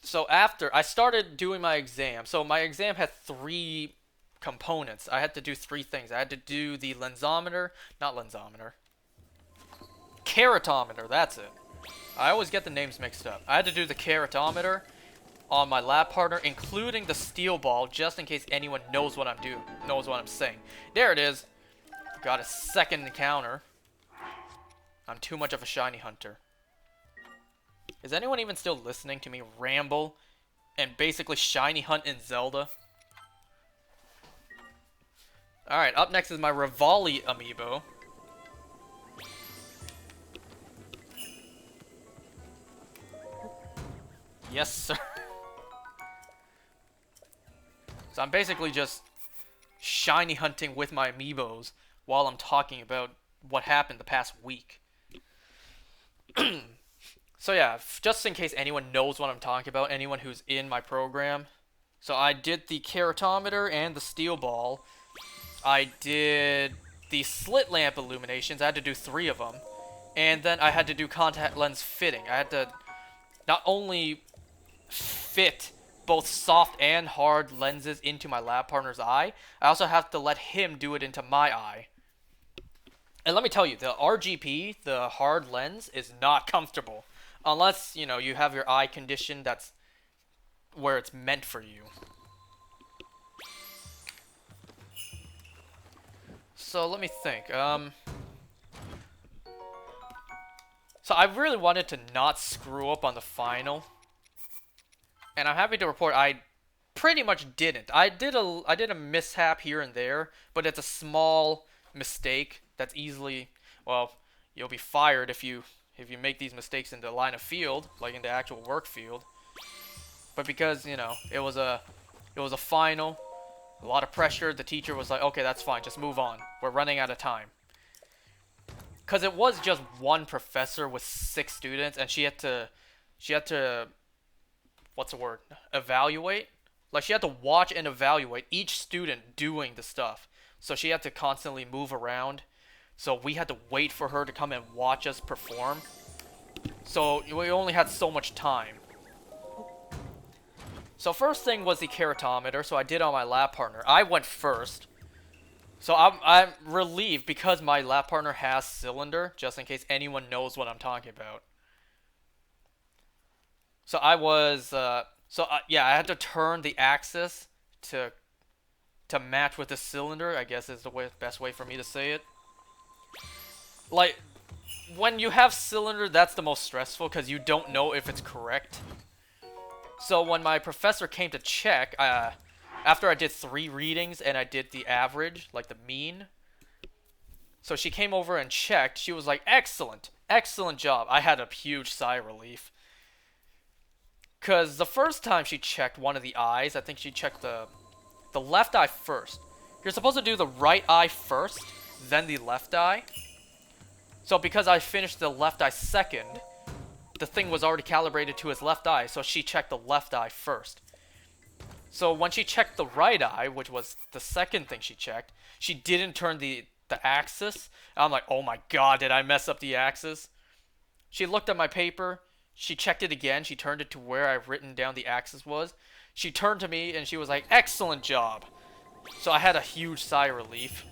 so after I started doing my exam, so my exam had 3 components. I had to do 3 things. I had to do the keratometer, that's it. I always get the names mixed up. I had to do the keratometer on my lab partner, including the steel ball, just in case anyone knows what I'm saying. There it is. Got a second encounter. I'm too much of a shiny hunter. Is anyone even still listening to me ramble and basically shiny hunt in Zelda? Alright, up next is my Rivali amiibo. Yes, sir. So I'm basically just shiny hunting with my amiibos while I'm talking about what happened the past week. So yeah, just in case anyone knows what I'm talking about, anyone who's in my program. So I did the keratometer and the steel ball. I did the slit lamp illuminations. I had to do 3 of them. And then I had to do contact lens fitting. I had to not only fit both soft and hard lenses into my lab partner's eye, I also have to let him do it into my eye. And let me tell you, the RGP, the hard lens, is not comfortable. Unless, you know, you have your eye condition that's where it's meant for you. So let me think. So So I really wanted to not screw up on the final. And I'm happy to report I pretty much didn't. I did a mishap here and there, but it's a small mistake that's easily, well, you'll be fired if you make these mistakes in the line of field, like in the actual work field. But because, you know, it was a final, a lot of pressure, the teacher was like, "Okay, that's fine. Just move on. We're running out of time." Cuz it was just one professor with 6 students, and she had to what's the word? Evaluate. Like, she had to watch and evaluate each student doing the stuff. So she had to constantly move around. So we had to wait for her to come and watch us perform. So we only had so much time. So first thing was the keratometer. So I did on my lab partner. I went first. So I'm relieved because my lab partner has cylinder, just in case anyone knows what I'm talking about. So I was, yeah, I had to turn the axis to match with the cylinder, I guess is the best way for me to say it. Like, when you have cylinder, that's the most stressful because you don't know if it's correct. So when my professor came to check, after I did 3 readings and I did the average, like the mean, so she came over and checked. She was like, "Excellent, excellent job." I had a huge sigh of relief. Because the first time she checked one of the eyes, I think she checked the left eye first. You're supposed to do the right eye first, then the left eye. So because I finished the left eye second, the thing was already calibrated to his left eye, so she checked the left eye first. So when she checked the right eye, which was the second thing she checked, she didn't turn the axis. I'm like, "Oh my god, did I mess up the axis?" She looked at my paper. She checked it again. She turned it to where I've written down the axis was. She turned to me and she was like, "Excellent job." So I had a huge sigh of relief.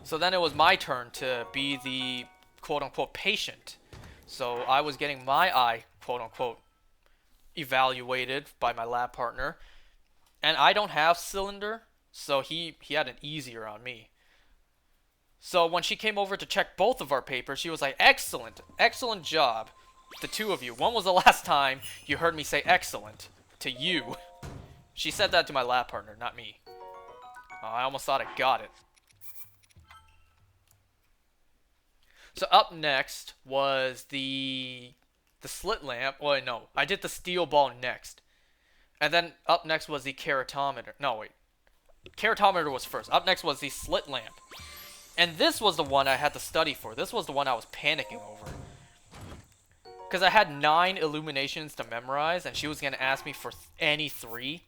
So then it was my turn to be the quote-unquote patient. So I was getting my eye quote-unquote evaluated by my lab partner. And I don't have cylinder, so he had an easier on me. So when she came over to check both of our papers, she was like, "Excellent, excellent job, the two of you. When was the last time you heard me say excellent to you?" She said that to my lab partner, not me. I almost thought I got it. So up next was the slit lamp. Well, no, I did the steel ball next. And then up next was the keratometer. No, wait. Keratometer was first. Up next was the slit lamp. And this was the one I had to study for. This was the one I was panicking over. Because I had 9 illuminations to memorize, and she was going to ask me for any 3.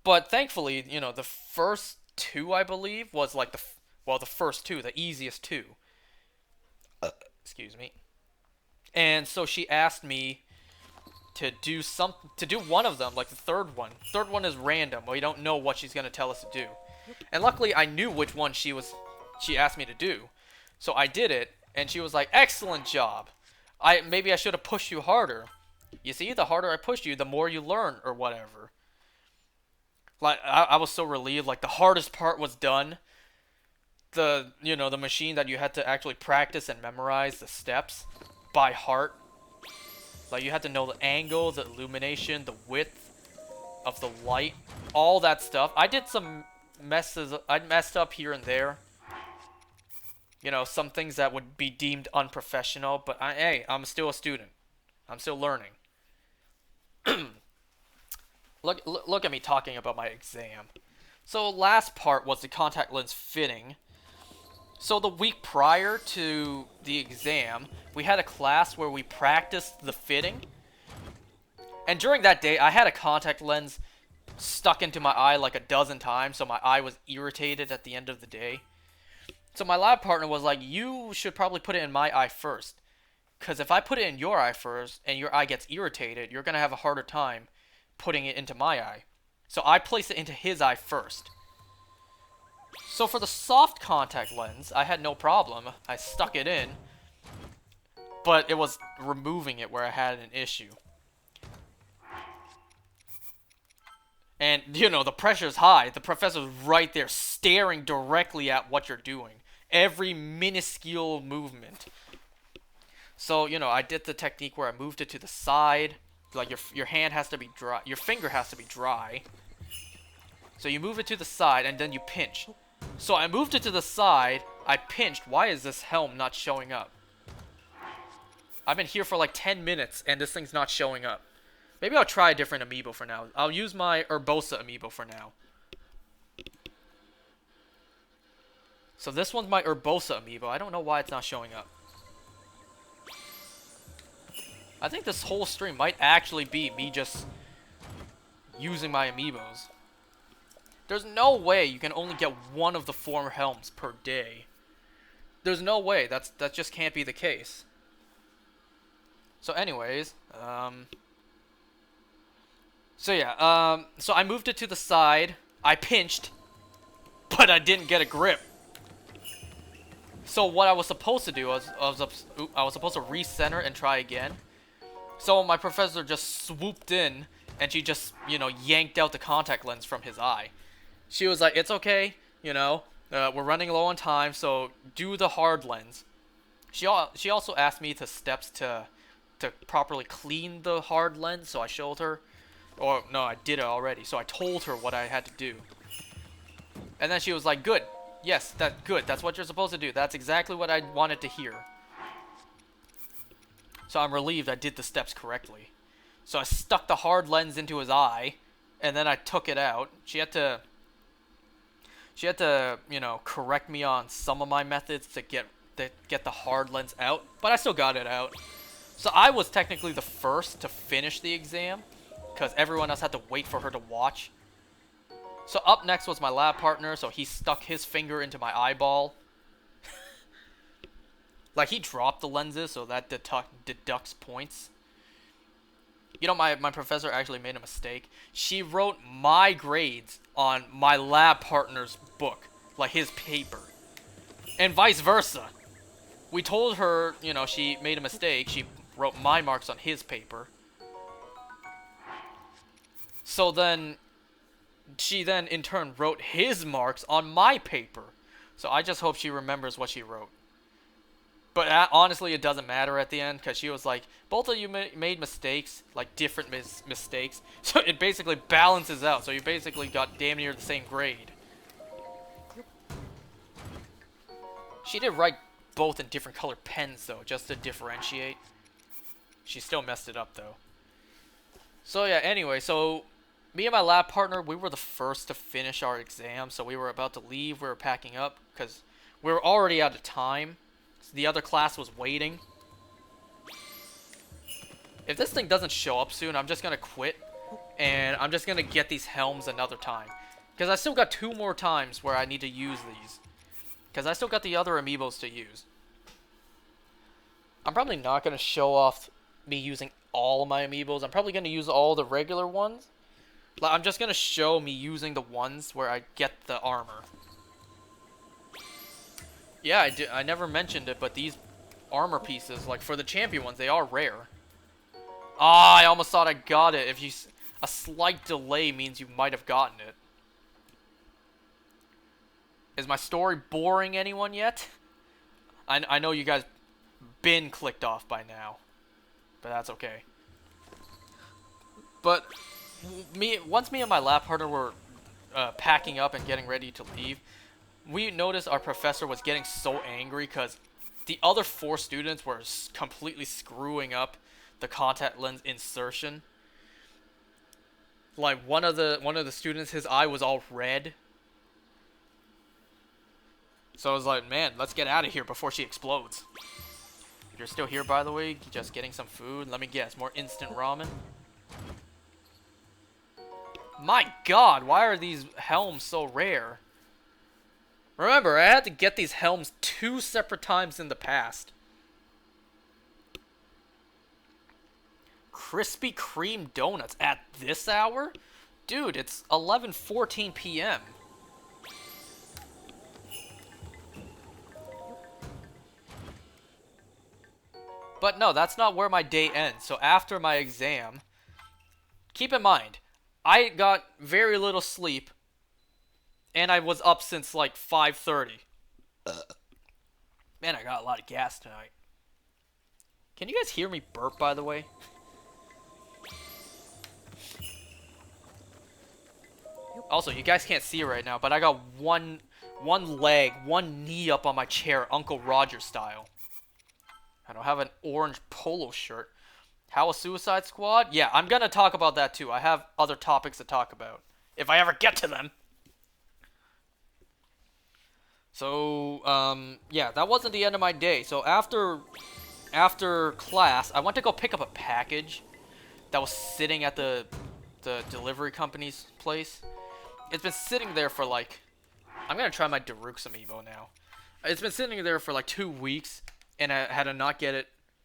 But thankfully, you know, the first 2, I believe, was like the first 2, the easiest 2. Excuse me. And so she asked me to do one of them, like the third one. Third one is random. We don't know what she's going to tell us to do. And luckily, I knew which one she asked me to do. So I did it, and she was like, "Excellent job. Maybe I should have pushed you harder. You see, the harder I pushed you, the more you learn," or whatever. Like, I was so relieved. Like, the hardest part was done. The machine that you had to actually practice and memorize the steps by heart. Like, you had to know the angle, the illumination, the width of the light, all that stuff. I did some messes. I messed up here and there. You know, some things that would be deemed unprofessional, but hey, I'm still a student. I'm still learning. Look at me talking about my exam. So last part was the contact lens fitting. So the week prior to the exam, we had a class where we practiced the fitting. And during that day, I had a contact lens stuck into my eye like a dozen times, so my eye was irritated at the end of the day. So my lab partner was like, "You should probably put it in my eye first. Because if I put it in your eye first and your eye gets irritated, you're going to have a harder time putting it into my eye." So I placed it into his eye first. So for the soft contact lens, I had no problem. I stuck it in. But it was removing it where I had an issue. And, you know, the pressure's high. The professor's right there staring directly at what you're doing. every minuscule movement. So, you know, I did the technique where I moved it to the side. Like, your hand has to be dry. Your finger has to be dry. So you move it to the side, and then you pinch. So I moved it to the side. I pinched. Why is this helm not showing up? I've been here for like 10 minutes, and this thing's not showing up. Maybe I'll try a different amiibo for now. I'll use my Urbosa amiibo for now. So this one's my Urbosa amiibo. I don't know why it's not showing up. I think this whole stream might actually be me just using my amiibos. There's no way you can only get one of the four helms per day. There's no way. That just can't be the case. So anyways, so I moved it to the side. I pinched, but I didn't get a grip. So what I was supposed to do was I was supposed to recenter and try again. So my professor just swooped in and she just, you know, yanked out the contact lens from his eye. She was like, "It's okay, you know, we're running low on time, so do the hard lens." She also asked me to properly clean the hard lens, so I showed her. Or no, I did it already. So I told her what I had to do. And then she was like, "Good. Yes, good. That's what you're supposed to do. That's exactly what I wanted to hear." So I'm relieved I did the steps correctly. So I stuck the hard lens into his eye, and then I took it out. She had to, you know, correct me on some of my methods to get the hard lens out, but I still got it out. So I was technically the first to finish the exam, because everyone else had to wait for her to watch. So up next was my lab partner, so he stuck his finger into my eyeball. Like, he dropped the lenses, so that deducts points. You know, my professor actually made a mistake. She wrote my grades on my lab partner's book, like his paper. And vice versa. We told her, you know, she made a mistake. She wrote my marks on his paper. So then, she then in turn wrote his marks on my paper. So I just hope she remembers what she wrote. But honestly, it doesn't matter at the end, because she was like, both of you made mistakes, like different mistakes. So it basically balances out. So you basically got damn near the same grade. She did write both in different colored pens, though, just to differentiate. She still messed it up, though. So yeah, anyway, so me and my lab partner, we were the first to finish our exam. So we were about to leave. We were packing up, because we were already out of time. The other class was waiting. If this thing doesn't show up soon, I'm just going to quit. And I'm just going to get these helms another time. Because I still got 2 more times where I need to use these. Because I still got the other amiibos to use. I'm probably not going to show off me using all of my amiibos. I'm probably going to use all the regular ones. Like, I'm just going to show me using the ones where I get the armor. Yeah, I never mentioned it, but these armor pieces, like for the champion ones, they are rare. Ah, I almost thought I got it. A slight delay means you might have gotten it. Is my story boring anyone yet? I know you guys been clicked off by now, but that's okay. But once me and my lab partner were packing up and getting ready to leave, we noticed our professor was getting so angry because the other 4 students were completely screwing up the contact lens insertion. Like one of the students, his eye was all red. So I was like, man, let's get out of here before she explodes. You're still here, by the way, just getting some food. Let me guess, more instant ramen. My God, why are these helms so rare? Remember, I had to get these helms 2 separate times in the past. Krispy Kreme donuts at this hour? Dude, it's 11:14 p.m. But no, that's not where my day ends. So after my exam, keep in mind, I got very little sleep. And I was up since like 5:30. Man, I got a lot of gas tonight. Can you guys hear me burp, by the way? Also, you guys can't see it right now, but I got one leg, one knee up on my chair, Uncle Roger style. I don't have an orange polo shirt. How a Suicide Squad? Yeah, I'm gonna talk about that too. I have other topics to talk about. If I ever get to them. So, yeah, that wasn't the end of my day. So after class, I went to go pick up a package that was sitting at the delivery company's place. It's been sitting there for like, I'm gonna try my Daruk's amiibo now. It's been sitting there for like 2 weeks, and had I not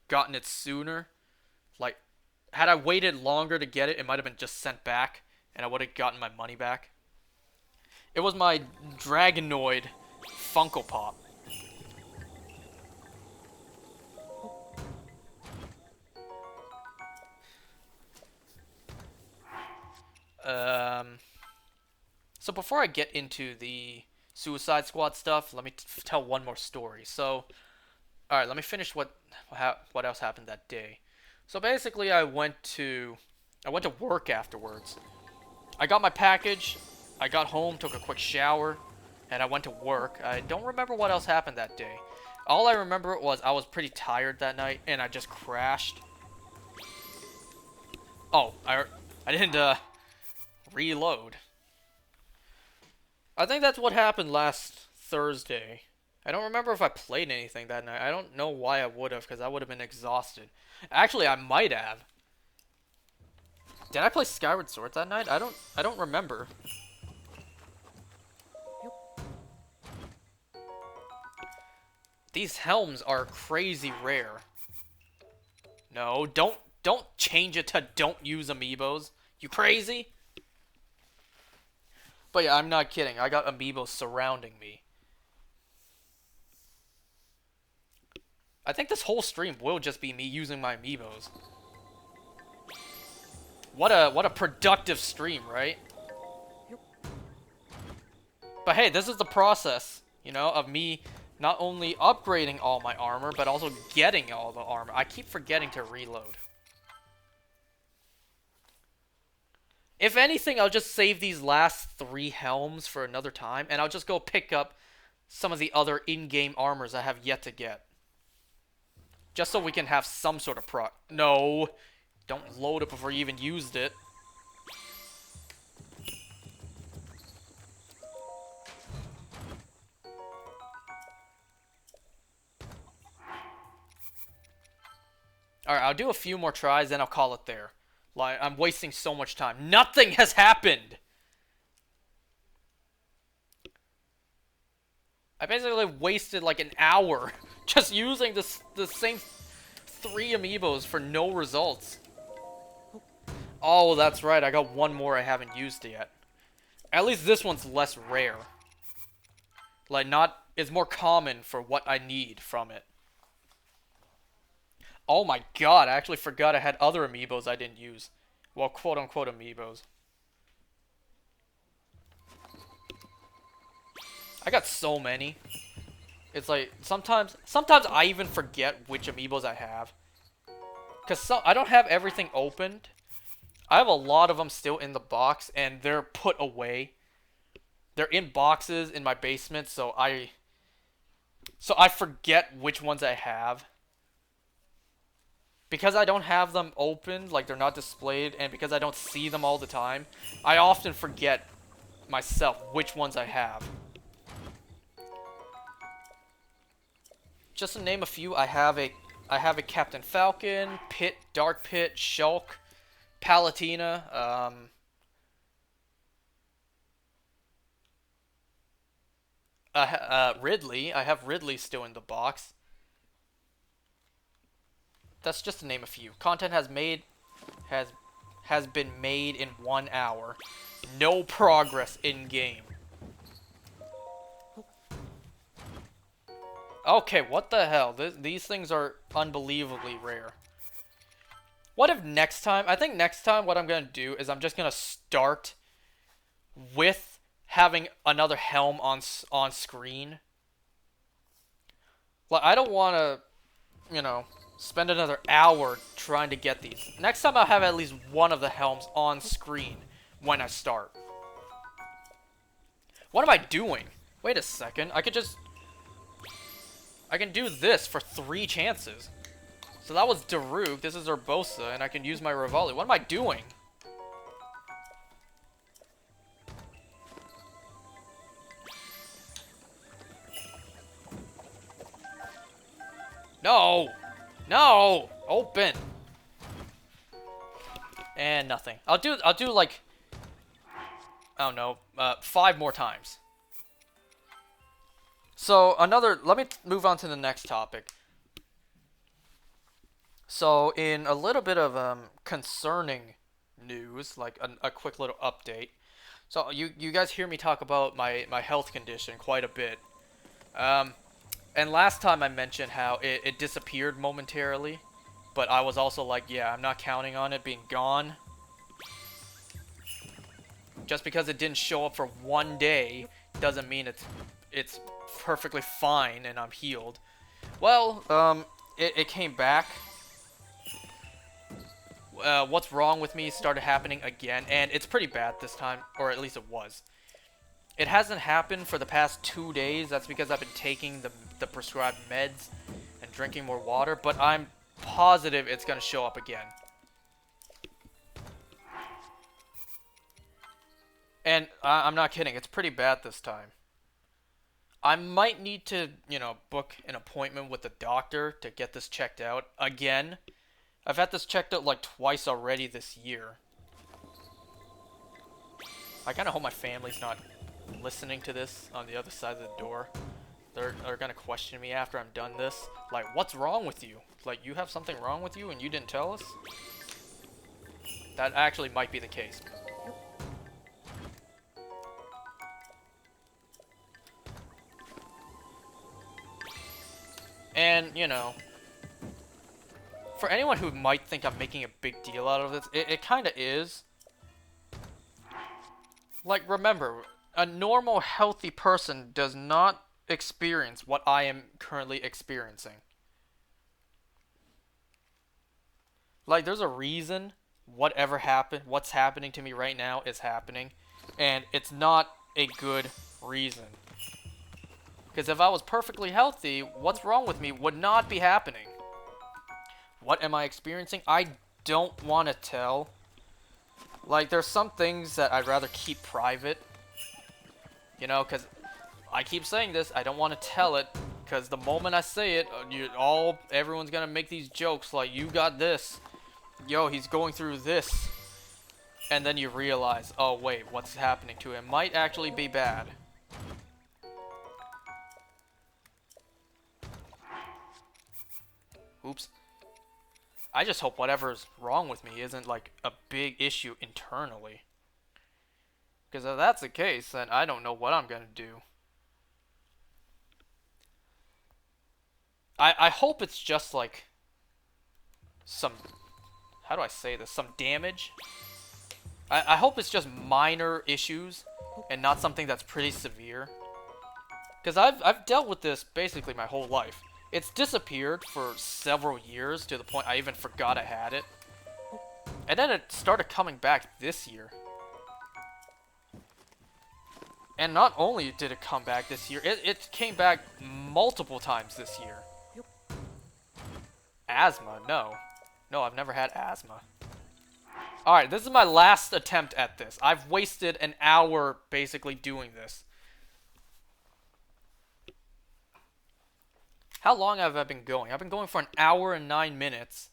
gotten it sooner, like, had I waited longer to get it, it might have been just sent back, and I would have gotten my money back. It was my Dragonoid Funko Pop. So before I get into the Suicide Squad stuff, let me tell one more story. So, alright, let me finish what else happened that day. So basically, I went to work afterwards. I got my package, I got home, took a quick shower, and I went to work. I don't remember what else happened that day. All I remember was I was pretty tired that night, and I just crashed. Oh, I didn't reload. I think that's what happened last Thursday. I don't remember if I played anything that night. I don't know why I would have, because I would have been exhausted. Actually, I might have. Did I play Skyward Sword that night? I don't remember. These helms are crazy rare. No, don't change it to don't use amiibos. You crazy? But yeah, I'm not kidding. I got amiibos surrounding me. I think this whole stream will just be me using my amiibos. What a productive stream, right? But hey, this is the process, you know, of me not only upgrading all my armor, but also getting all the armor. I keep forgetting to reload. If anything, I'll just save these last 3 helms for another time, and I'll just go pick up some of the other in-game armors I have yet to get. Just so we can have some sort of No! Don't load it before you even used it. Alright, I'll do a few more tries, then I'll call it there. Like, I'm wasting so much time. Nothing has happened! I basically wasted like an hour just using the same 3 amiibos for no results. Oh, that's right. I got one more I haven't used yet. At least this one's less rare. Like, it's more common for what I need from it. Oh my god, I actually forgot I had other amiibos I didn't use. Well, quote-unquote amiibos. I got so many. It's like, sometimes I even forget which amiibos I have. Because I don't have everything opened. I have a lot of them still in the box, and they're put away. They're in boxes in my basement, so I forget which ones I have. Because I don't have them opened, like they're not displayed, and because I don't see them all the time, I often forget myself which ones I have. Just to name a few, I have a Captain Falcon, Pit, Dark Pit, Shulk, Palutena, Ridley. I have Ridley still in the box. That's just to name a few. Content has been made in 1 hour. No progress in game. Okay, what the hell? These things are unbelievably rare. What if next time... I think next time what I'm going to do is I'm just going to start with having another helm on screen. Like, I don't want to, you know, spend another hour trying to get these. Next time I'll have at least one of the helms on screen when I start. What am I doing? Wait a second. I can do this for 3 chances. So that was Daruk, this is Urbosa, and I can use my Rivali. What am I doing? No! No! Open! And nothing. I'll do like, I don't know, 5 more times. So let me move on to the next topic. So in a little bit of concerning news, like a quick little update. So you guys hear me talk about my health condition quite a bit. And last time I mentioned how it disappeared momentarily, but I was also like, yeah, I'm not counting on it being gone. Just because it didn't show up for 1 day doesn't mean it's perfectly fine and I'm healed. Well, it came back. What's wrong with me started happening again, and it's pretty bad this time, or at least it was. It hasn't happened for the past 2 days. That's because I've been taking the prescribed meds and drinking more water, but I'm positive it's going to show up again. And I'm not kidding, it's pretty bad this time. I might need to, you know, book an appointment with the doctor to get this checked out again. I've had this checked out like twice already this year. I kind of hope my family's not listening to this on the other side of the door. They're gonna question me after I'm done this. Like, what's wrong with you? Like, you have something wrong with you and you didn't tell us? That actually might be the case. And, you know, for anyone who might think I'm making a big deal out of this, it kind of is. Like, remember, a normal, healthy person does not experience what I am currently experiencing. Like, there's a reason what's happening to me right now is happening, and it's not a good reason. Because if I was perfectly healthy, what's wrong with me would not be happening. What am I experiencing? I don't want to tell. Like, there's some things that I'd rather keep private. You know, because I keep saying this, I don't want to tell it. Because the moment I say it, everyone's going to make these jokes like, you got this. Yo, he's going through this. And then you realize, oh wait, what's happening to him might actually be bad. Oops. I just hope whatever's wrong with me isn't like a big issue internally. Because if that's the case, then I don't know what I'm gonna do. I hope it's just like some, how do I say this, some damage. I hope it's just minor issues and not something that's pretty severe. Because I've dealt with this basically my whole life. It's disappeared for several years to the point I even forgot I had it. And then it started coming back this year. And not only did it come back this year, it came back multiple times this year. Asthma? No. No, I've never had asthma. Alright, this is my last attempt at this. I've wasted an hour basically doing this. How long have I been going? I've been going for an hour and 9 minutes.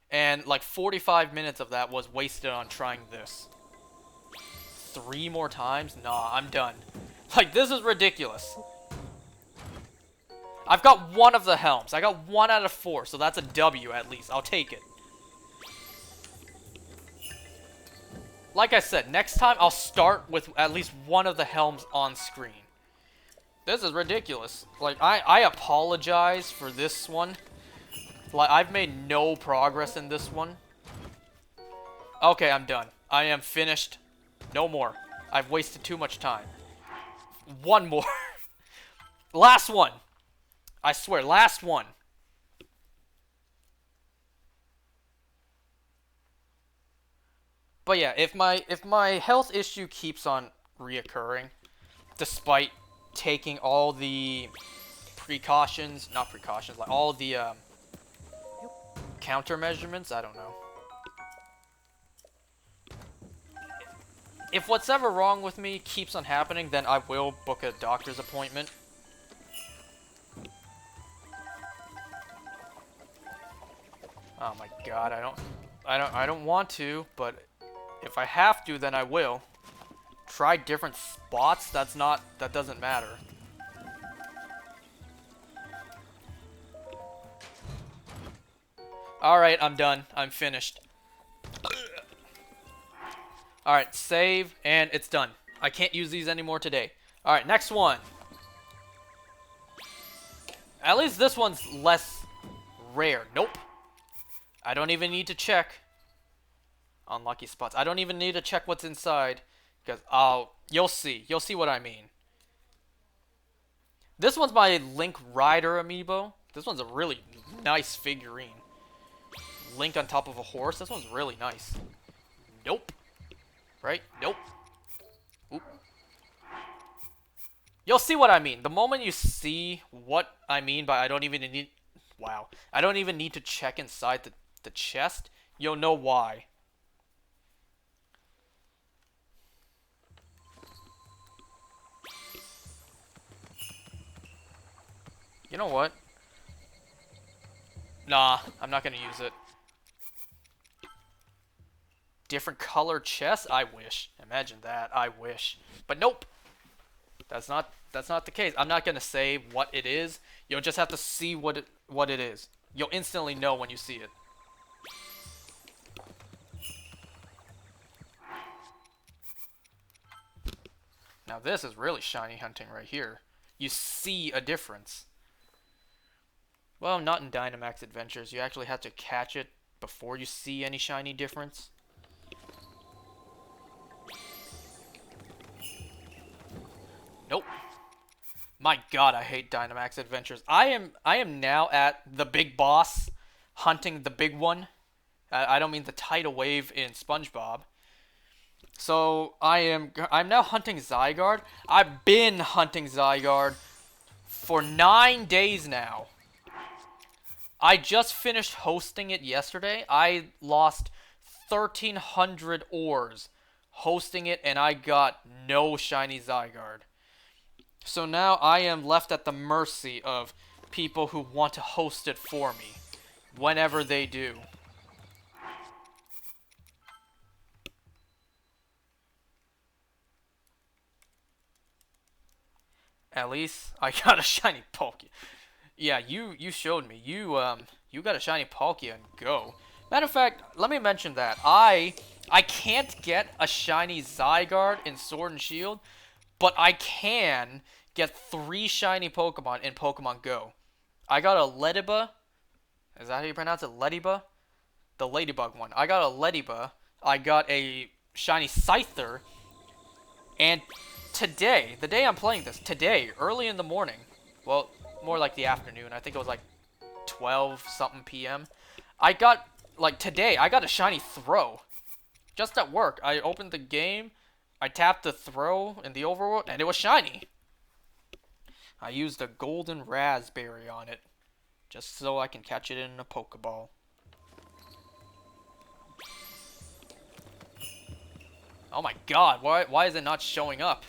And like 45 minutes of that was wasted on trying this. 3 more times? Nah, I'm done. Like, this is ridiculous. I've got one of the helms. I got 1 out of 4, so that's a W at least. I'll take it. Like I said, next time I'll start with at least one of the helms on screen. This is ridiculous. Like, I apologize for this one. Like, I've made no progress in this one. Okay, I'm done. I am finished. No more. I've wasted too much time. One more. Last one. I swear, last one. But yeah, if my health issue keeps on reoccurring, despite taking all the precautions, not precautions, like all the counter measurements, I don't know. If what's ever wrong with me keeps on happening, then I will book a doctor's appointment. Oh my god, I don't want to, but if I have to, then I will. Try different spots, that doesn't matter. Alright, I'm done. I'm finished. Alright, save, and it's done. I can't use these anymore today. Alright, next one. At least this one's less rare. Nope. I don't even need to check. Unlucky spots. I don't even need to check what's inside. Because, you'll see. You'll see what I mean. This one's my Link Rider amiibo. This one's a really nice figurine. Link on top of a horse. This one's really nice. Nope. Right? Nope. Oop. You'll see what I mean. The moment you see what I mean by I don't even need... Wow. I don't even need to check inside the chest. You'll know why. You know what? Nah, I'm not gonna use it. Different color chest? I wish. Imagine that. I wish. But nope. That's not the case. I'm not gonna say what it is. You'll just have to see what it is. You'll instantly know when you see it. Now this is really shiny hunting right here. You see a difference. Well, not in Dynamax Adventures. You actually have to catch it before you see any shiny difference. Nope. My god, I hate Dynamax Adventures. I am now at the big boss, hunting the big one. I don't mean the tidal wave in SpongeBob. So I'm now hunting Zygarde. I've been hunting Zygarde for 9 days now. I just finished hosting it yesterday. I lost 1,300 ores hosting it, and I got no shiny Zygarde. So now I am left at the mercy of people who want to host it for me, whenever they do. At least I got a shiny Palkia. Yeah, you showed me. You got a shiny Palkia and Go. Matter of fact, let me mention that. I can't get a shiny Zygarde in Sword and Shield, but I can get 3 shiny Pokemon in Pokemon Go. I got a Lediba. Is that how you pronounce it? Lediba? The Ladybug one. I got a Lediba. I got a shiny Scyther. And today, the day I'm playing this, today, early in the morning, well, more like the afternoon, I think it was like 12 something p.m. Today, I got a shiny Throw. Just at work, I opened the game, I tapped the Throw in the overworld, and it was shiny. I used a golden raspberry on it, just so I can catch it in a Pokeball. Oh my god, why is it not showing up?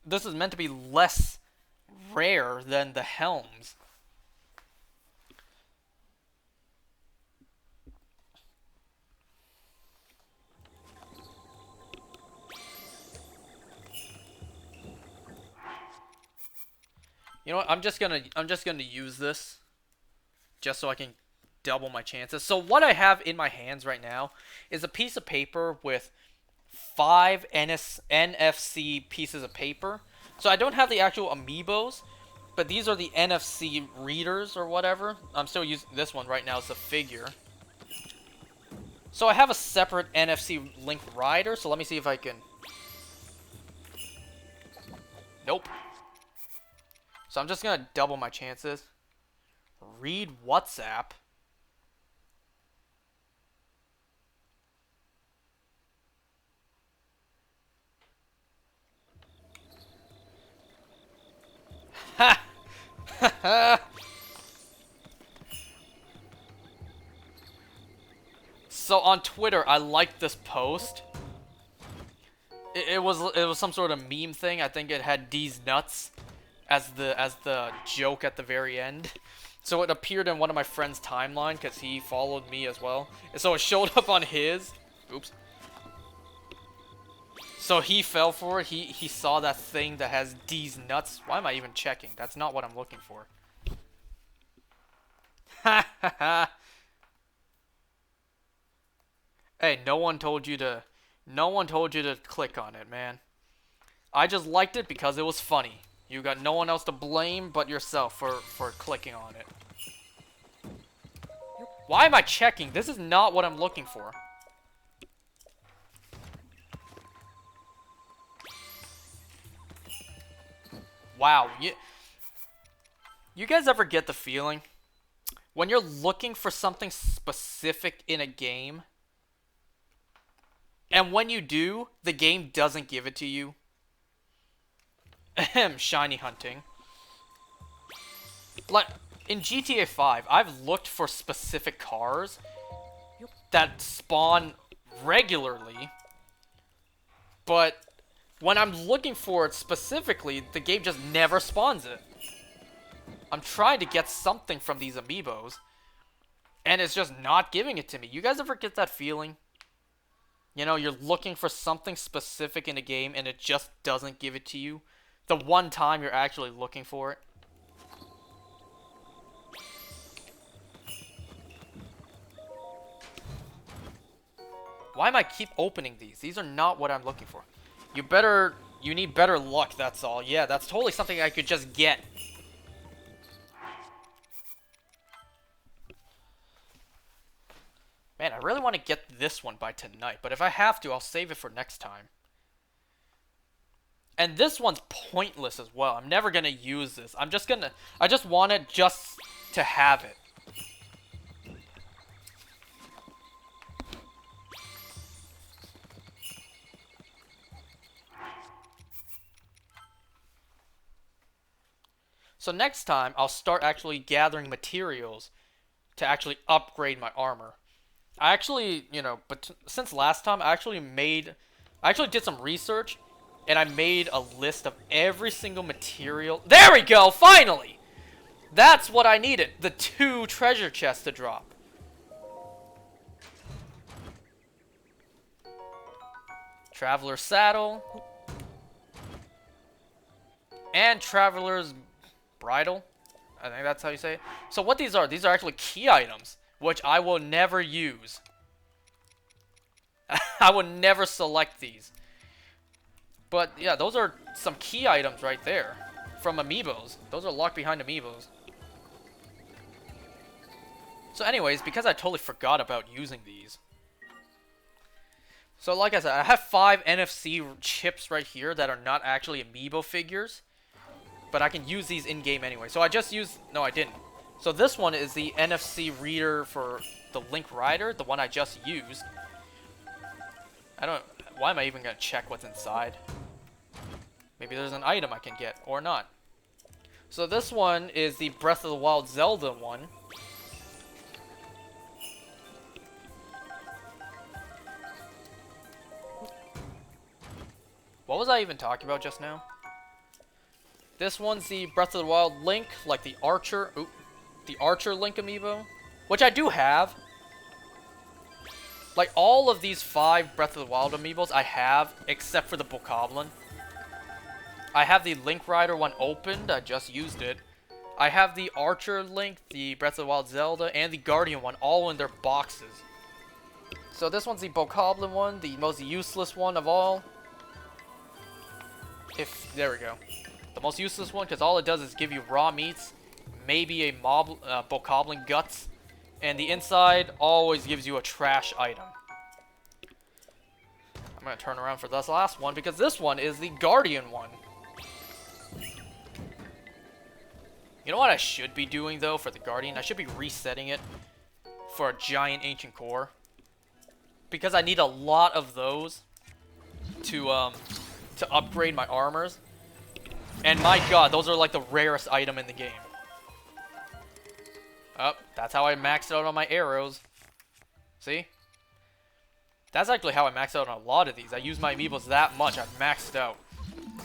This is meant to be less rare than the Helms. You know what? I'm just gonna use this just so I can double my chances. So what I have in my hands right now is a piece of paper with 5 NFC pieces of paper. So I don't have the actual amiibos, but these are the NFC readers or whatever. I'm still using this one right now as a figure. So I have a separate NFC Link Rider, so let me see if I can... Nope. So I'm just gonna double my chances. Read WhatsApp. Ha! So on Twitter, I liked this post. It was some sort of meme thing. I think it had D's nuts as the joke at the very end. So it appeared in one of my friend's timeline because he followed me as well. And so it showed up on his. Oops. So he fell for it. He saw that thing that has D's nuts. Why am I even checking? That's not what I'm looking for. Ha ha ha. Hey, no one told you to click on it, man. I just liked it because it was funny. You got no one else to blame but yourself for clicking on it. Why am I checking? This is not what I'm looking for. Wow, you guys ever get the feeling when you're looking for something specific in a game, and when you do, the game doesn't give it to you? Ahem, shiny hunting. Like, in GTA 5, I've looked for specific cars that spawn regularly, but when I'm looking for it specifically, the game just never spawns it. I'm trying to get something from these amiibos, and it's just not giving it to me. You guys ever get that feeling? You know, you're looking for something specific in a game, and it just doesn't give it to you the one time you're actually looking for it. Why am I keep opening these? These are not what I'm looking for. You need better luck, that's all. Yeah, that's totally something I could just get. Man, I really want to get this one by tonight, but if I have to, I'll save it for next time. And this one's pointless as well. I'm never gonna use this. I just want it just to have it. So next time, I'll start actually gathering materials to actually upgrade my armor. I actually, but since last time, I actually did some research, and I made a list of every single material. There we go, finally! That's what I needed, the 2 treasure chests to drop. Traveler's saddle. And Traveler's bridle. I think that's how you say it. So what these are actually key items, which I will never use. I would never select these. But yeah, those are some key items right there from amiibos. Those are locked behind amiibos. So anyways, because I totally forgot about using these. So like I said, I have 5 NFC chips right here that are not actually amiibo figures. But I can use these in-game anyway. So I just used... No, I didn't. So this one is the NFC reader for the Link Rider, the one I just used. Why am I even going to check what's inside? Maybe there's an item I can get, or not. So this one is the Breath of the Wild Zelda one. What was I even talking about just now? This one's the Breath of the Wild Link, like the Archer Link amiibo, which I do have. Like all of these 5 Breath of the Wild amiibos I have, except for the Bokoblin. I have the Link Rider one opened, I just used it. I have the Archer Link, the Breath of the Wild Zelda, and the Guardian one, all in their boxes. So this one's the Bokoblin one, the most useless one of all. There we go. The most useless one, because all it does is give you raw meats, maybe a Bokoblin guts, and the inside always gives you a trash item. I'm going to turn around for this last one, because this one is the Guardian one. You know what I should be doing, though, for the Guardian? I should be resetting it for a giant ancient core. Because I need a lot of those to upgrade my armors. And my god, those are like the rarest item in the game. Oh, that's how I maxed out on my arrows. See? That's actually how I maxed out on a lot of these. I use my amiibos that much, I've maxed out.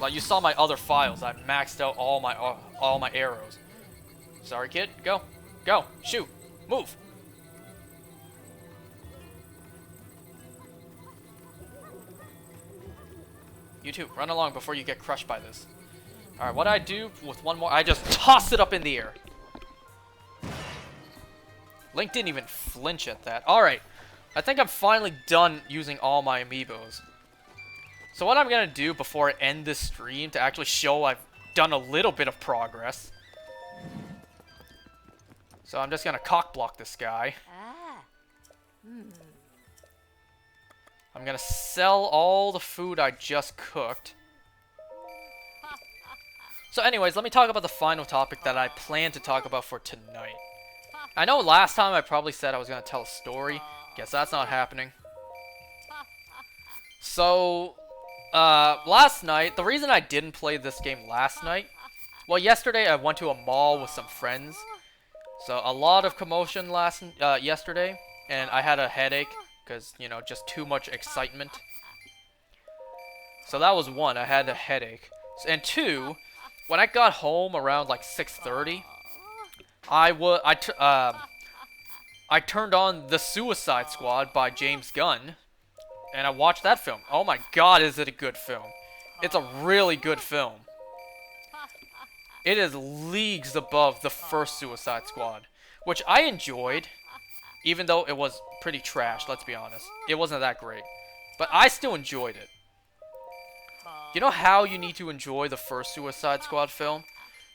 Like you saw my other files, I've maxed out all my arrows. Sorry, kid. Go. Go. Shoot. Move. You too. Run along before you get crushed by this. Alright, what I do with one more, I just toss it up in the air. Link didn't even flinch at that. Alright. I think I'm finally done using all my amiibos. So what I'm going to do before I end this stream to actually show I've done a little bit of progress. So I'm just going to cock block this guy. I'm going to sell all the food I just cooked. So anyways, let me talk about the final topic that I plan to talk about for tonight. I know last time I probably said I was going to tell a story. Guess that's not happening. So, last night, the reason I didn't play this game last night, well, yesterday I went to a mall with some friends. So, a lot of commotion yesterday, and I had a headache, because, you know, just too much excitement. So that was one, I had a headache. And two, when I got home around like 6:30, I turned on The Suicide Squad by James Gunn, and I watched that film. Oh my god, is it a good film. It's a really good film. It is leagues above the first Suicide Squad, which I enjoyed, even though it was pretty trash, let's be honest. It wasn't that great, but I still enjoyed it. You know how you need to enjoy the first Suicide Squad film?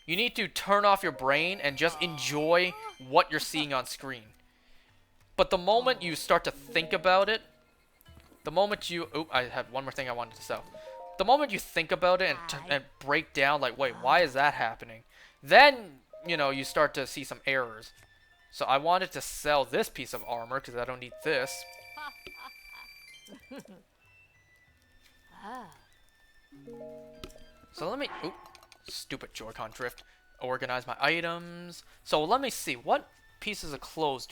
You need to turn off your brain and just enjoy what you're seeing on screen. But the moment you start to think about it, the moment you... Oh, I had one more thing I wanted to sell. The moment you think about it and break down, like, wait, why is that happening? Then, you know, you start to see some errors. So I wanted to sell this piece of armor because I don't need this. So let me... Oop, stupid Joy-Con drift. Organize my items. So let me see. What pieces of clothes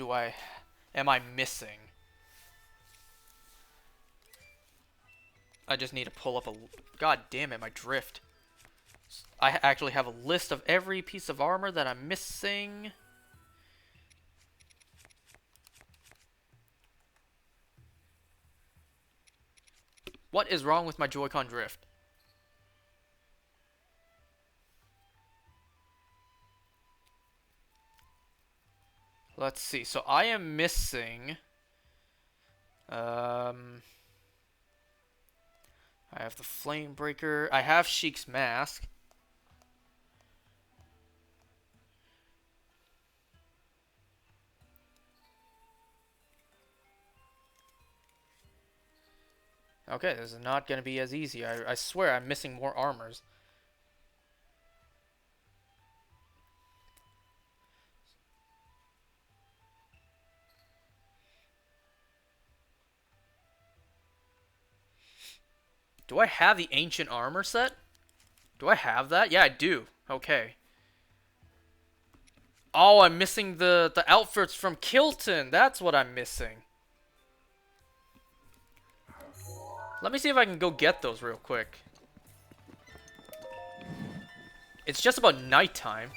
am I missing? I just need to pull up a... God damn it, my drift. I actually have a list of every piece of armor that I'm missing. What is wrong with my Joy-Con drift? Let's see. So I am missing... I have the Flame Breaker. I have Sheik's mask. Okay, this is not going to be as easy. I swear I'm missing more armors. Do I have the ancient armor set? Do I have that? Yeah, I do. Okay. Oh, I'm missing the outfits from Kilton. That's what I'm missing. Let me see if I can go get those real quick. It's just about nighttime.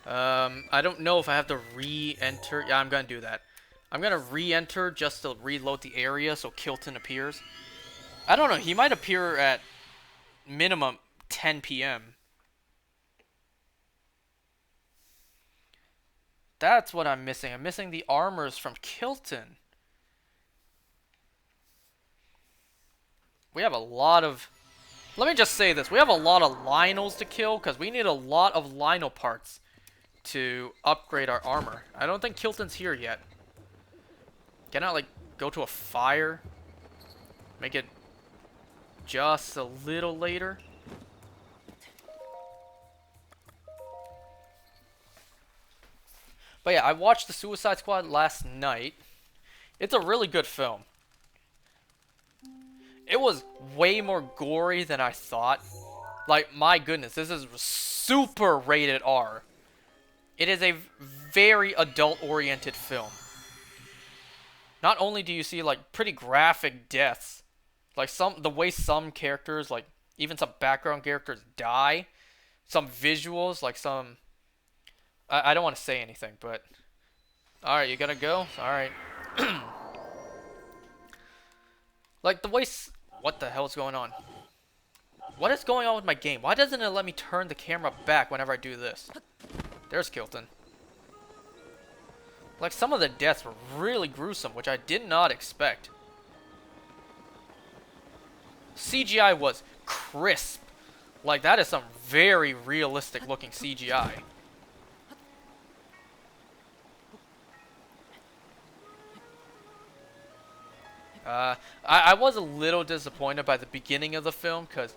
I don't know if I have to re-enter. Yeah, I'm gonna do that. I'm gonna re-enter just to reload the area so Kilton appears. I don't know, he might appear at minimum 10 p.m. That's what I'm missing. I'm missing the armors from Kilton. We have a lot of... Let me just say this. We have a lot of Lionels to kill because we need a lot of Lionel parts to upgrade our armor. I don't think Kilton's here yet. Can I, like, go to a fire? Make it just a little later? But yeah, I watched The Suicide Squad last night. It's a really good film. It was way more gory than I thought. Like, my goodness, this is super rated R. It is a very adult-oriented film. Not only do you see, like, pretty graphic deaths, like, the way some characters, like, even some background characters die, some visuals, like some... I don't want to say anything, but... Alright, you gotta go? Alright. Like, the way... What the hell is going on? What is going on with my game? Why doesn't it let me turn the camera back whenever I do this? There's Kilton. Like, some of the deaths were really gruesome, which I did not expect. CGI was crisp. Like, that is some very realistic looking CGI. I was a little disappointed by the beginning of the film, because,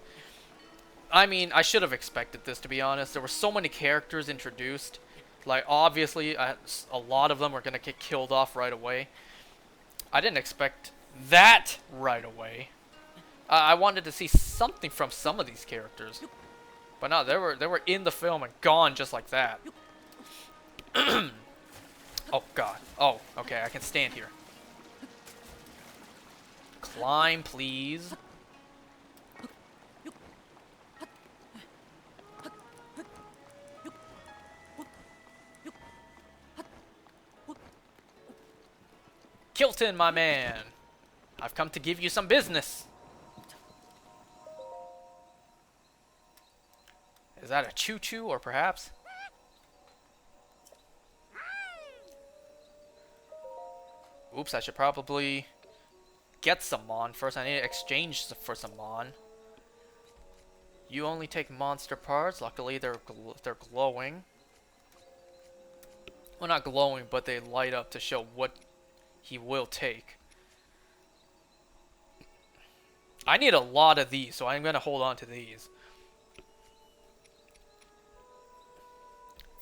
I mean, I should have expected this, to be honest. There were so many characters introduced. Like, obviously, a lot of them were going to get killed off right away. I didn't expect that right away. I wanted to see something from some of these characters. But no, they were in the film and gone just like that. Oh, God. Oh, okay, I can stand here. Climb, please. Kilton, my man. I've come to give you some business. Is that a choo-choo, or perhaps? Oops, I should probably get some Mon first. I need to exchange for some Mon. You only take monster parts. Luckily, they're glowing. Well, not glowing, but they light up to show what he will take. I need a lot of these, so I'm going to hold on to these.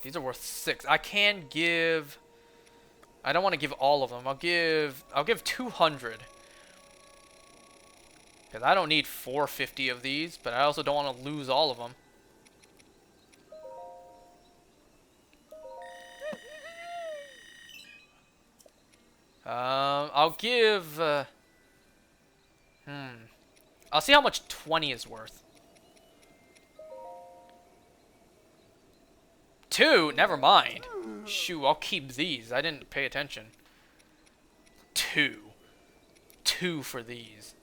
These are worth 6. I can give... I don't want to give all of them. I'll give 200. Because I don't need 450 of these, but I also don't want to lose all of them. I'll give... I'll see how much 20 is worth. 2? Never mind. Shoo, I'll keep these. I didn't pay attention. 2. 2 for these.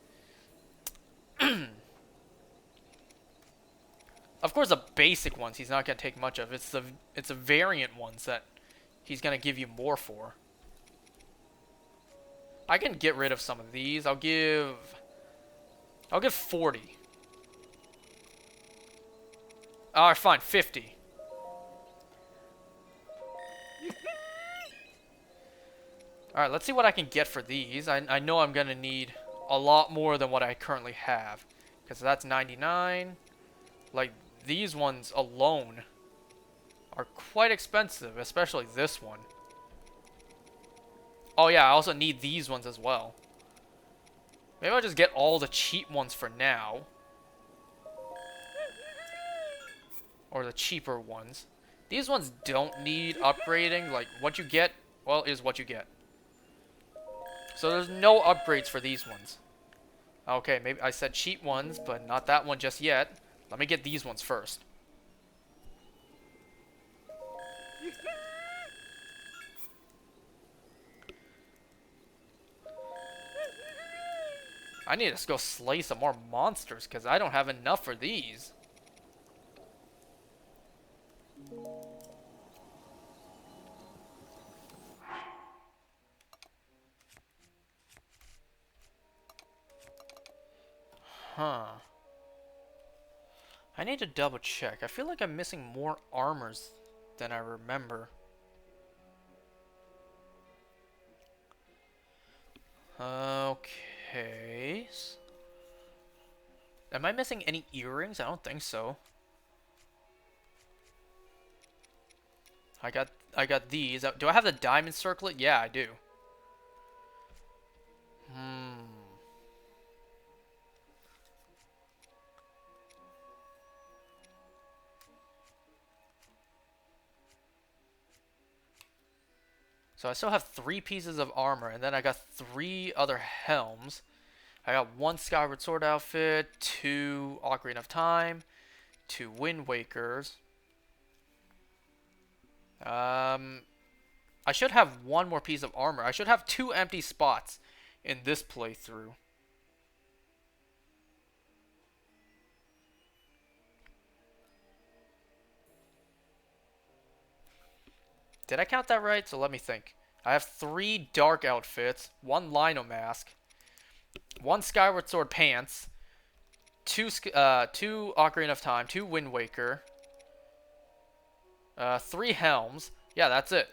Of course, the basic ones he's not going to take much of. It's the variant ones that he's going to give you more for. I can get rid of some of these. I'll give 40. Alright, fine, 50. Alright, let's see what I can get for these. I know I'm going to need a lot more than what I currently have. Because that's 99. Like, these ones alone are quite expensive, especially this one. Oh yeah, I also need these ones as well. Maybe I'll just get all the cheap ones for now. Or the cheaper ones. These ones don't need upgrading. Like, what you get, well, is what you get. So there's no upgrades for these ones. Okay, maybe I said cheap ones, but not that one just yet. Let me get these ones first. I need to go slay some more monsters, because I don't have enough for these. Huh. I need to double check. I feel like I'm missing more armors than I remember. Okay. Am I missing any earrings? I don't think so. these. Do I have the diamond circlet? Yeah, I do. So I still have 3 pieces of armor, and then I got 3 other helms. I got 1 Skyward Sword outfit, 2 Ocarina of Time, 2 Wind Wakers. I should have 1 more piece of armor. I should have 2 empty spots in this playthrough. Did I count that right? So let me think. I have 3 dark outfits, 1 Lino mask, 1 Skyward Sword pants, 2 Ocarina of Time, 2 Wind Waker, 3 helms. Yeah, that's it.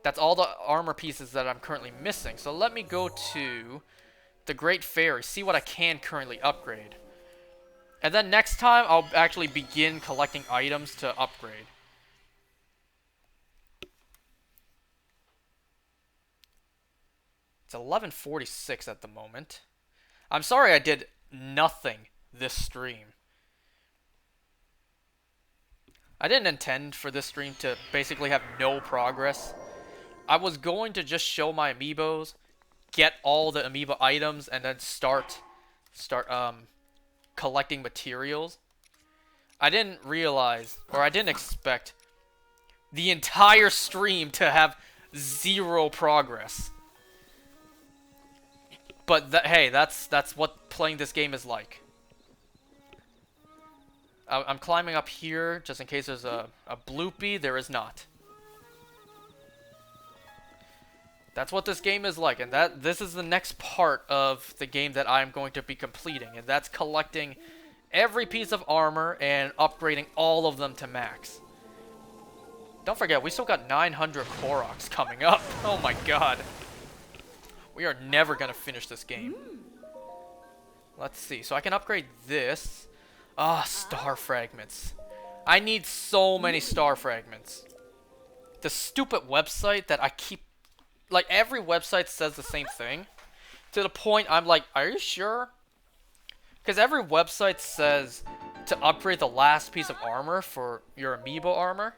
That's all the armor pieces that I'm currently missing. So let me go to the Great Fairy, see what I can currently upgrade. And then next time, I'll actually begin collecting items to upgrade. It's 11:46 at the moment. I'm sorry I did nothing this stream. I didn't intend for this stream to basically have no progress. I was going to just show my amiibos, get all the amiibo items, and then start collecting materials. I didn't realize, or I didn't expect, the entire stream to have 0 progress. But hey, that's what playing this game is like. I'm climbing up here just in case there's a bloopy. There is not. That's what this game is like, and this is the next part of the game that I'm going to be completing, and that's collecting every piece of armor and upgrading all of them to max. Don't forget, we still got 900 Koroks coming up. Oh my god. We are never going to finish this game. Let's see. So I can upgrade this. Ah, star fragments. I need so many star fragments. The stupid website that I keep... Like, every website says the same thing. To the point I'm like, are you sure? Because every website says to upgrade the last piece of armor for your amiibo armor,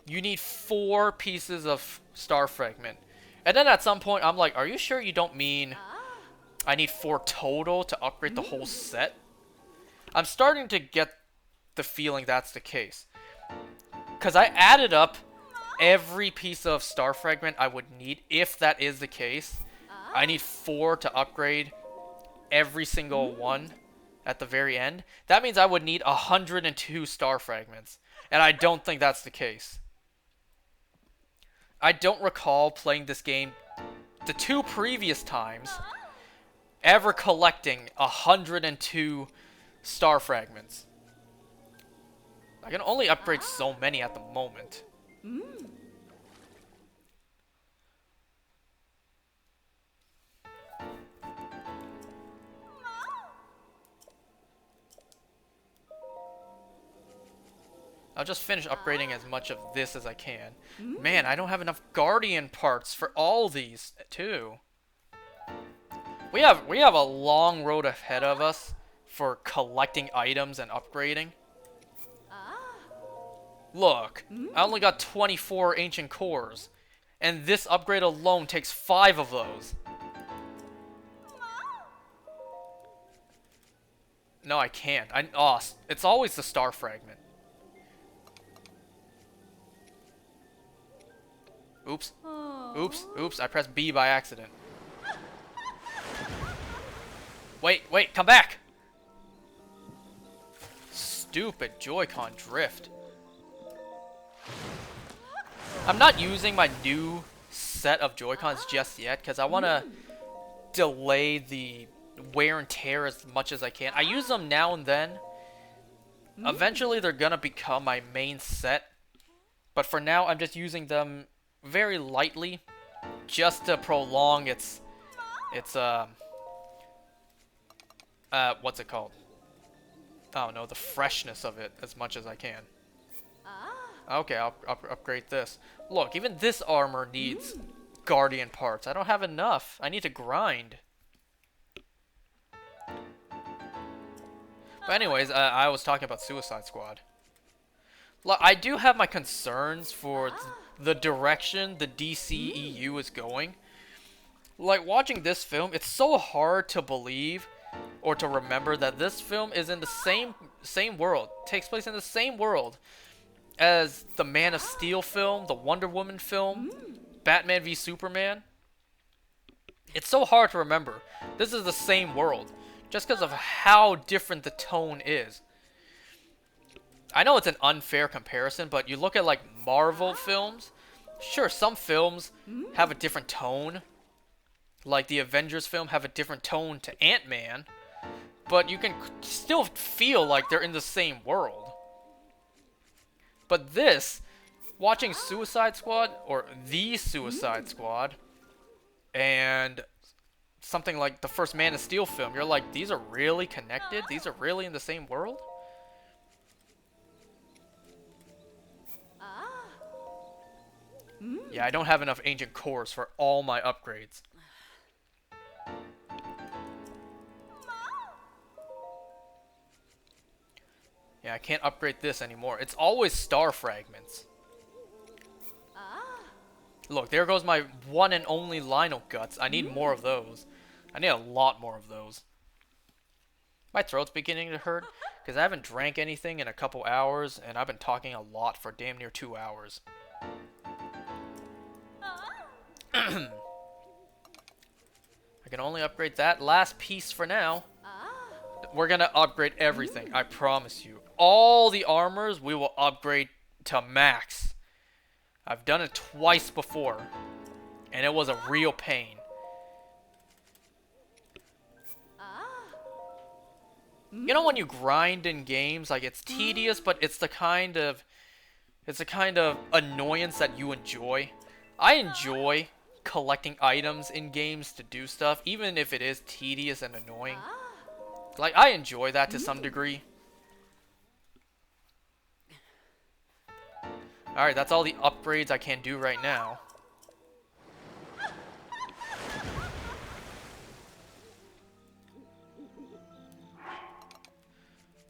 you need 4 pieces of star fragment. And then at some point, I'm like, are you sure you don't mean I need 4 total to upgrade the whole set? I'm starting to get the feeling that's the case. Because I added up every piece of star fragment I would need. If that is the case, I need 4 to upgrade every single one at the very end. That means I would need 102 star fragments. And I don't think that's the case. I don't recall playing this game the 2 previous times ever collecting 102 star fragments. I can only upgrade so many at the moment. I'll just finish upgrading as much of this as I can. Man, I don't have enough Guardian parts for all these, too. We have a long road ahead of us for collecting items and upgrading. Look, I only got 24 ancient cores, and this upgrade alone takes 5 of those. No, I can't. It's always the star fragment. Oops. Oops, I pressed B by accident. Wait, come back! Stupid Joy-Con drift. I'm not using my new set of Joy-Cons just yet, because I want to delay the wear and tear as much as I can. I use them now and then. Eventually, they're going to become my main set. But for now, I'm just using them very lightly, just to prolong its what's it called? I don't know, the freshness of it as much as I can. Okay, I'll upgrade this. Look, even this armor needs guardian parts. I don't have enough. I need to grind. But anyways, I was talking about Suicide Squad. Look, I do have my concerns for the direction the DCEU is going. Like, watching this film, it's so hard to believe or to remember that this film is in the same world, takes place in the same world as the Man of Steel film, the Wonder Woman film, Batman v Superman. It's so hard to remember. This is the same world, just because of how different the tone is. I know it's an unfair comparison, but you look at like Marvel films, sure, some films have a different tone. Like the Avengers film have a different tone to Ant-Man, but you can still feel like they're in the same world. But this, watching Suicide Squad, or The Suicide Squad, and something like the first Man of Steel film, you're like, these are really connected? These are really in the same world? Yeah, I don't have enough ancient cores for all my upgrades. Yeah, I can't upgrade this anymore. It's always star fragments. Look, there goes my one and only Lionel Guts. I need more of those. I need a lot more of those. My throat's beginning to hurt because I haven't drank anything in a couple hours, and I've been talking a lot for damn near 2 hours. I can only upgrade that last piece for now. We're gonna upgrade everything, I promise you. All the armors we will upgrade to max. I've done it twice before, and it was a real pain. You know when you grind in games, like it's tedious, but it's the kind of annoyance that you enjoy. I enjoy collecting items in games to do stuff, even if it is tedious and annoying. Like, I enjoy that to some degree. Alright, that's all the upgrades I can do right now.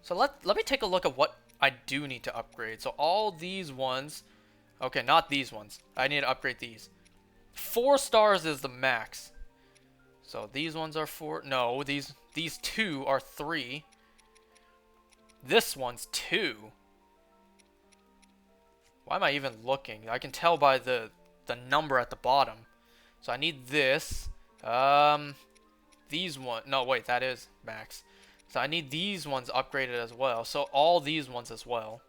So let me take a look at what I do need to upgrade. So all these ones... Okay, not these ones. I need to upgrade these. 4 stars is the max. So these ones are 4. No, these 2 are 3. This one's 2. Why am I even looking? I can tell by the number at the bottom. So I need this. These one. No, wait, that is max. So I need these ones upgraded as well. So all these ones as well.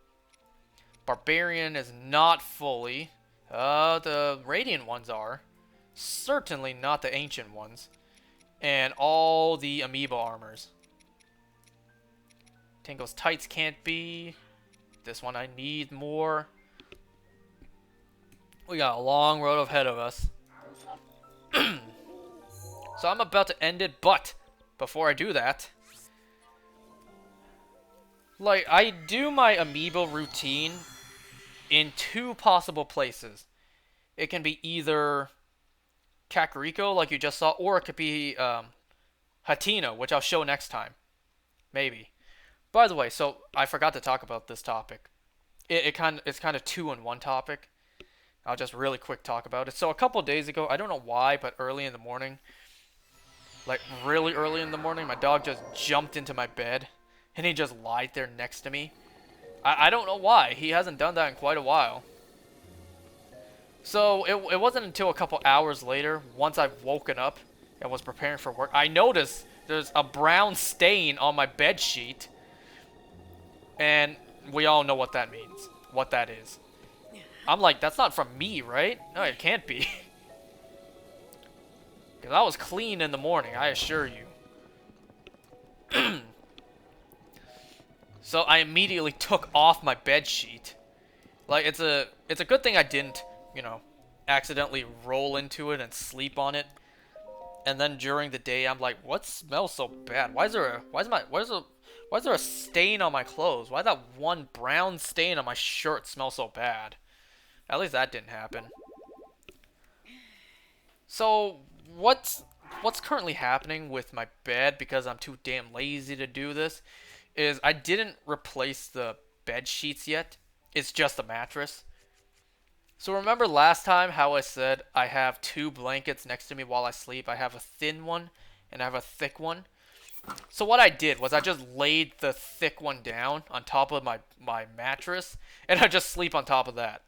Barbarian is not fully. The Radiant ones are. Certainly not the Ancient ones. And all the Amiibo armors. Tango's Tights can't be. This one I need more. We got a long road ahead of us. So I'm about to end it, but before I do that, like, I do my Amiibo routine in 2 possible places. It can be either Kakariko, like you just saw, or it could be Hatino, which I'll show next time. Maybe. By the way, so I forgot to talk about this topic. It's kind of 2-in-1 topic. I'll just really quick talk about it. So a couple days ago, I don't know why, but early in the morning, like really early in the morning, my dog just jumped into my bed, and he just lied there next to me. I don't know why. He hasn't done that in quite a while. So it wasn't until a couple hours later, once I've woken up and was preparing for work, I noticed there's a brown stain on my bed sheet, and we all know what that means, what that is. I'm like, that's not from me, right? No, it can't be. Because I was clean in the morning, I assure you. So I immediately took off my bed sheet. Like, it's a good thing I didn't, you know, accidentally roll into it and sleep on it. And then during the day, I'm like, what smells so bad? Why is Why is there a stain on my clothes? Why that one brown stain on my shirt smell so bad? At least that didn't happen. So, what's currently happening with my bed, because I'm too damn lazy to do this, is I didn't replace the bed sheets yet. It's just a mattress. So remember last time how I said I have two blankets next to me while I sleep? I have a thin one and I have a thick one. So what I did was I just laid the thick one down on top of my mattress, and I just sleep on top of that.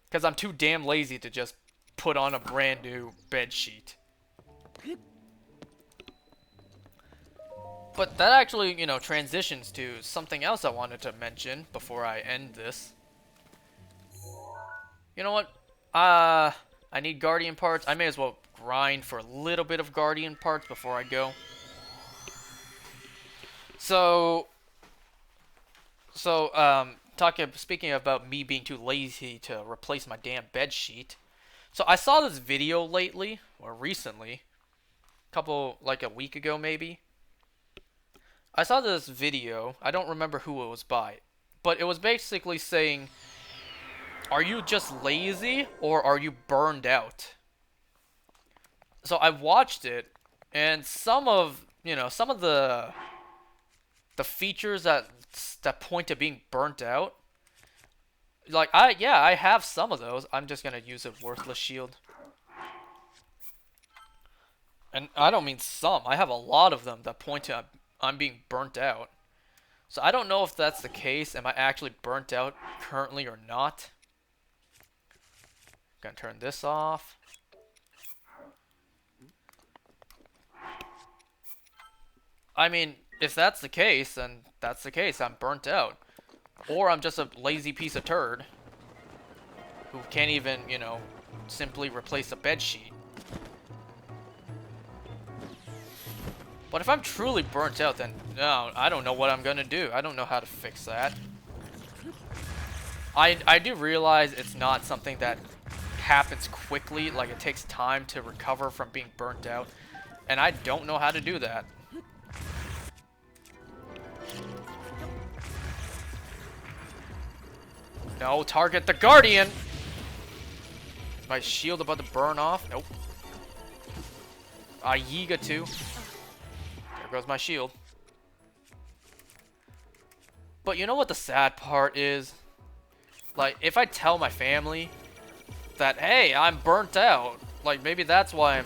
Because I'm too damn lazy to just put on a brand new bed sheet. But that actually, you know, transitions to something else I wanted to mention before I end this. You know what? I need guardian parts. I may as well grind for a little bit of guardian parts before I go. Speaking about me being too lazy to replace my damn bed sheet. So I saw this video lately, or recently, like a week ago maybe. I saw this video, I don't remember who it was by, but it was basically saying, are you just lazy or are you burned out? So I watched it, and some of the features that point to being burnt out, like I have some of those. I'm just gonna use a worthless shield. And I don't mean some. I have a lot of them that point to I'm being burnt out. So I don't know if that's the case. Am I actually burnt out currently or not? Gonna turn this off. I mean, if that's the case, then that's the case. I'm burnt out. Or I'm just a lazy piece of turd who can't even, you know, simply replace a bed sheet. But if I'm truly burnt out, then no, I don't know what I'm gonna do. I don't know how to fix that. I do realize it's not something that happens quickly. Like, it takes time to recover from being burnt out. And I don't know how to do that. No, target the Guardian! Is my shield about to burn off? Nope. Yiga too. There goes my shield. But you know what the sad part is? Like, if I tell my family that, hey, I'm burnt out, like, maybe that's why I'm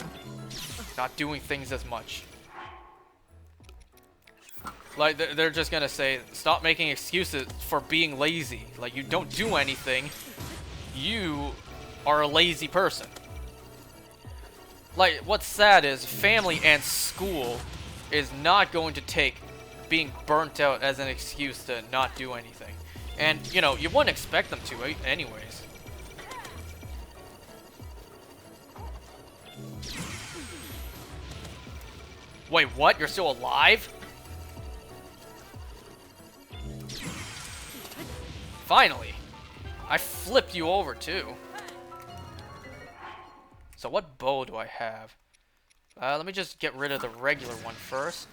not doing things as much. Like, they're just gonna say, stop making excuses for being lazy. Like, you don't do anything. You are a lazy person. Like, what's sad is family and school is not going to take being burnt out as an excuse to not do anything. And, you know, you wouldn't expect them to anyways. Wait, what? You're still alive? Finally! I flipped you over too. So what bow do I have? Let me just get rid of the regular one first.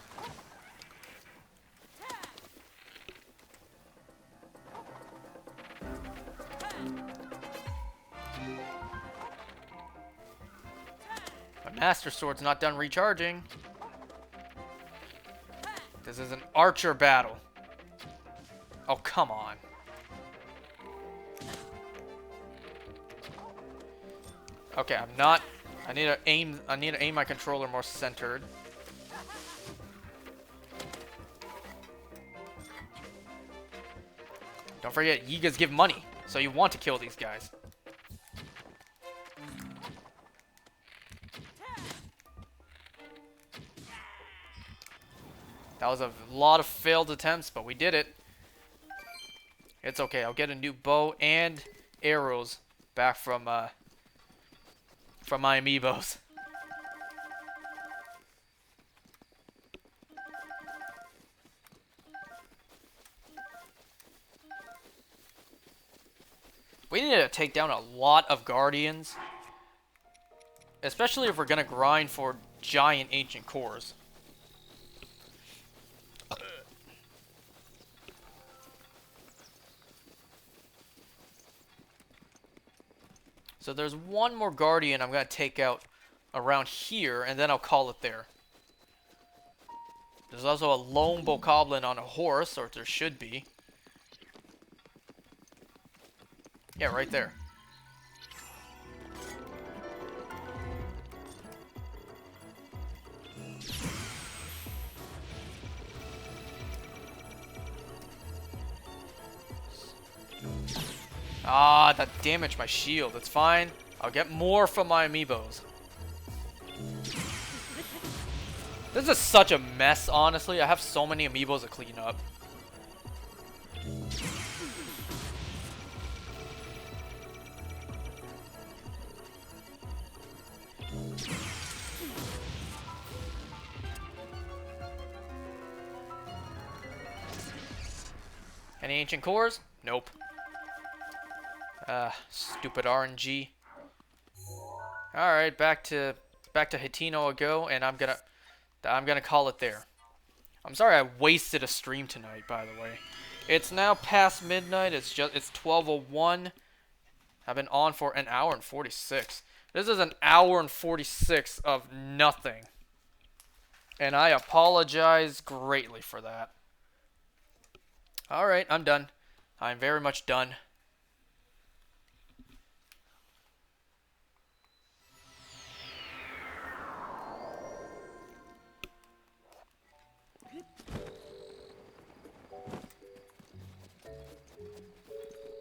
My Master Sword's not done recharging. This is an archer battle. Oh, come on. Okay, I'm not. I need to aim my controller more centered. Don't forget, Yigas give money, so you want to kill these guys. That was a lot of failed attempts, but we did it. It's okay. I'll get a new bow and arrows back from my Amiibos. We need to take down a lot of Guardians. Especially if we're gonna grind for giant ancient cores. So there's one more Guardian I'm going to take out around here, and then I'll call it there. There's also a lone bokoblin on a horse, or there should be. Yeah, right there. Ah, that damaged my shield. It's fine. I'll get more from my amiibos. This is such a mess, honestly. I have so many amiibos to clean up. Any ancient cores? Nope. Stupid RNG. Alright, back to Hitino I go, and I'm gonna call it there. I'm sorry I wasted a stream tonight, by the way. It's now past midnight. It's 12:01. I've been on for an hour and 46. This is an hour and 46 of nothing. And I apologize greatly for that. Alright, I'm done. I'm very much done.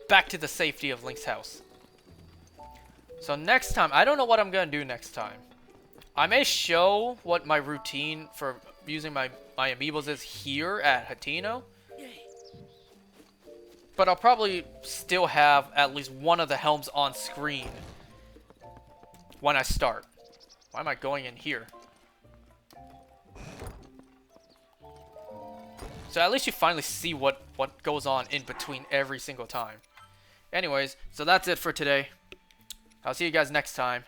Back to the safety of Link's house. So next time, I don't know what I'm going to do next time. I may show what my routine for using my amiibos is here at Hatino. But I'll probably still have at least one of the helms on screen when I start. Why am I going in here? So at least you finally see what goes on in between every single time. Anyways, so that's it for today. I'll see you guys next time.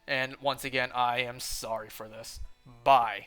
And once again, I am sorry for this. Bye.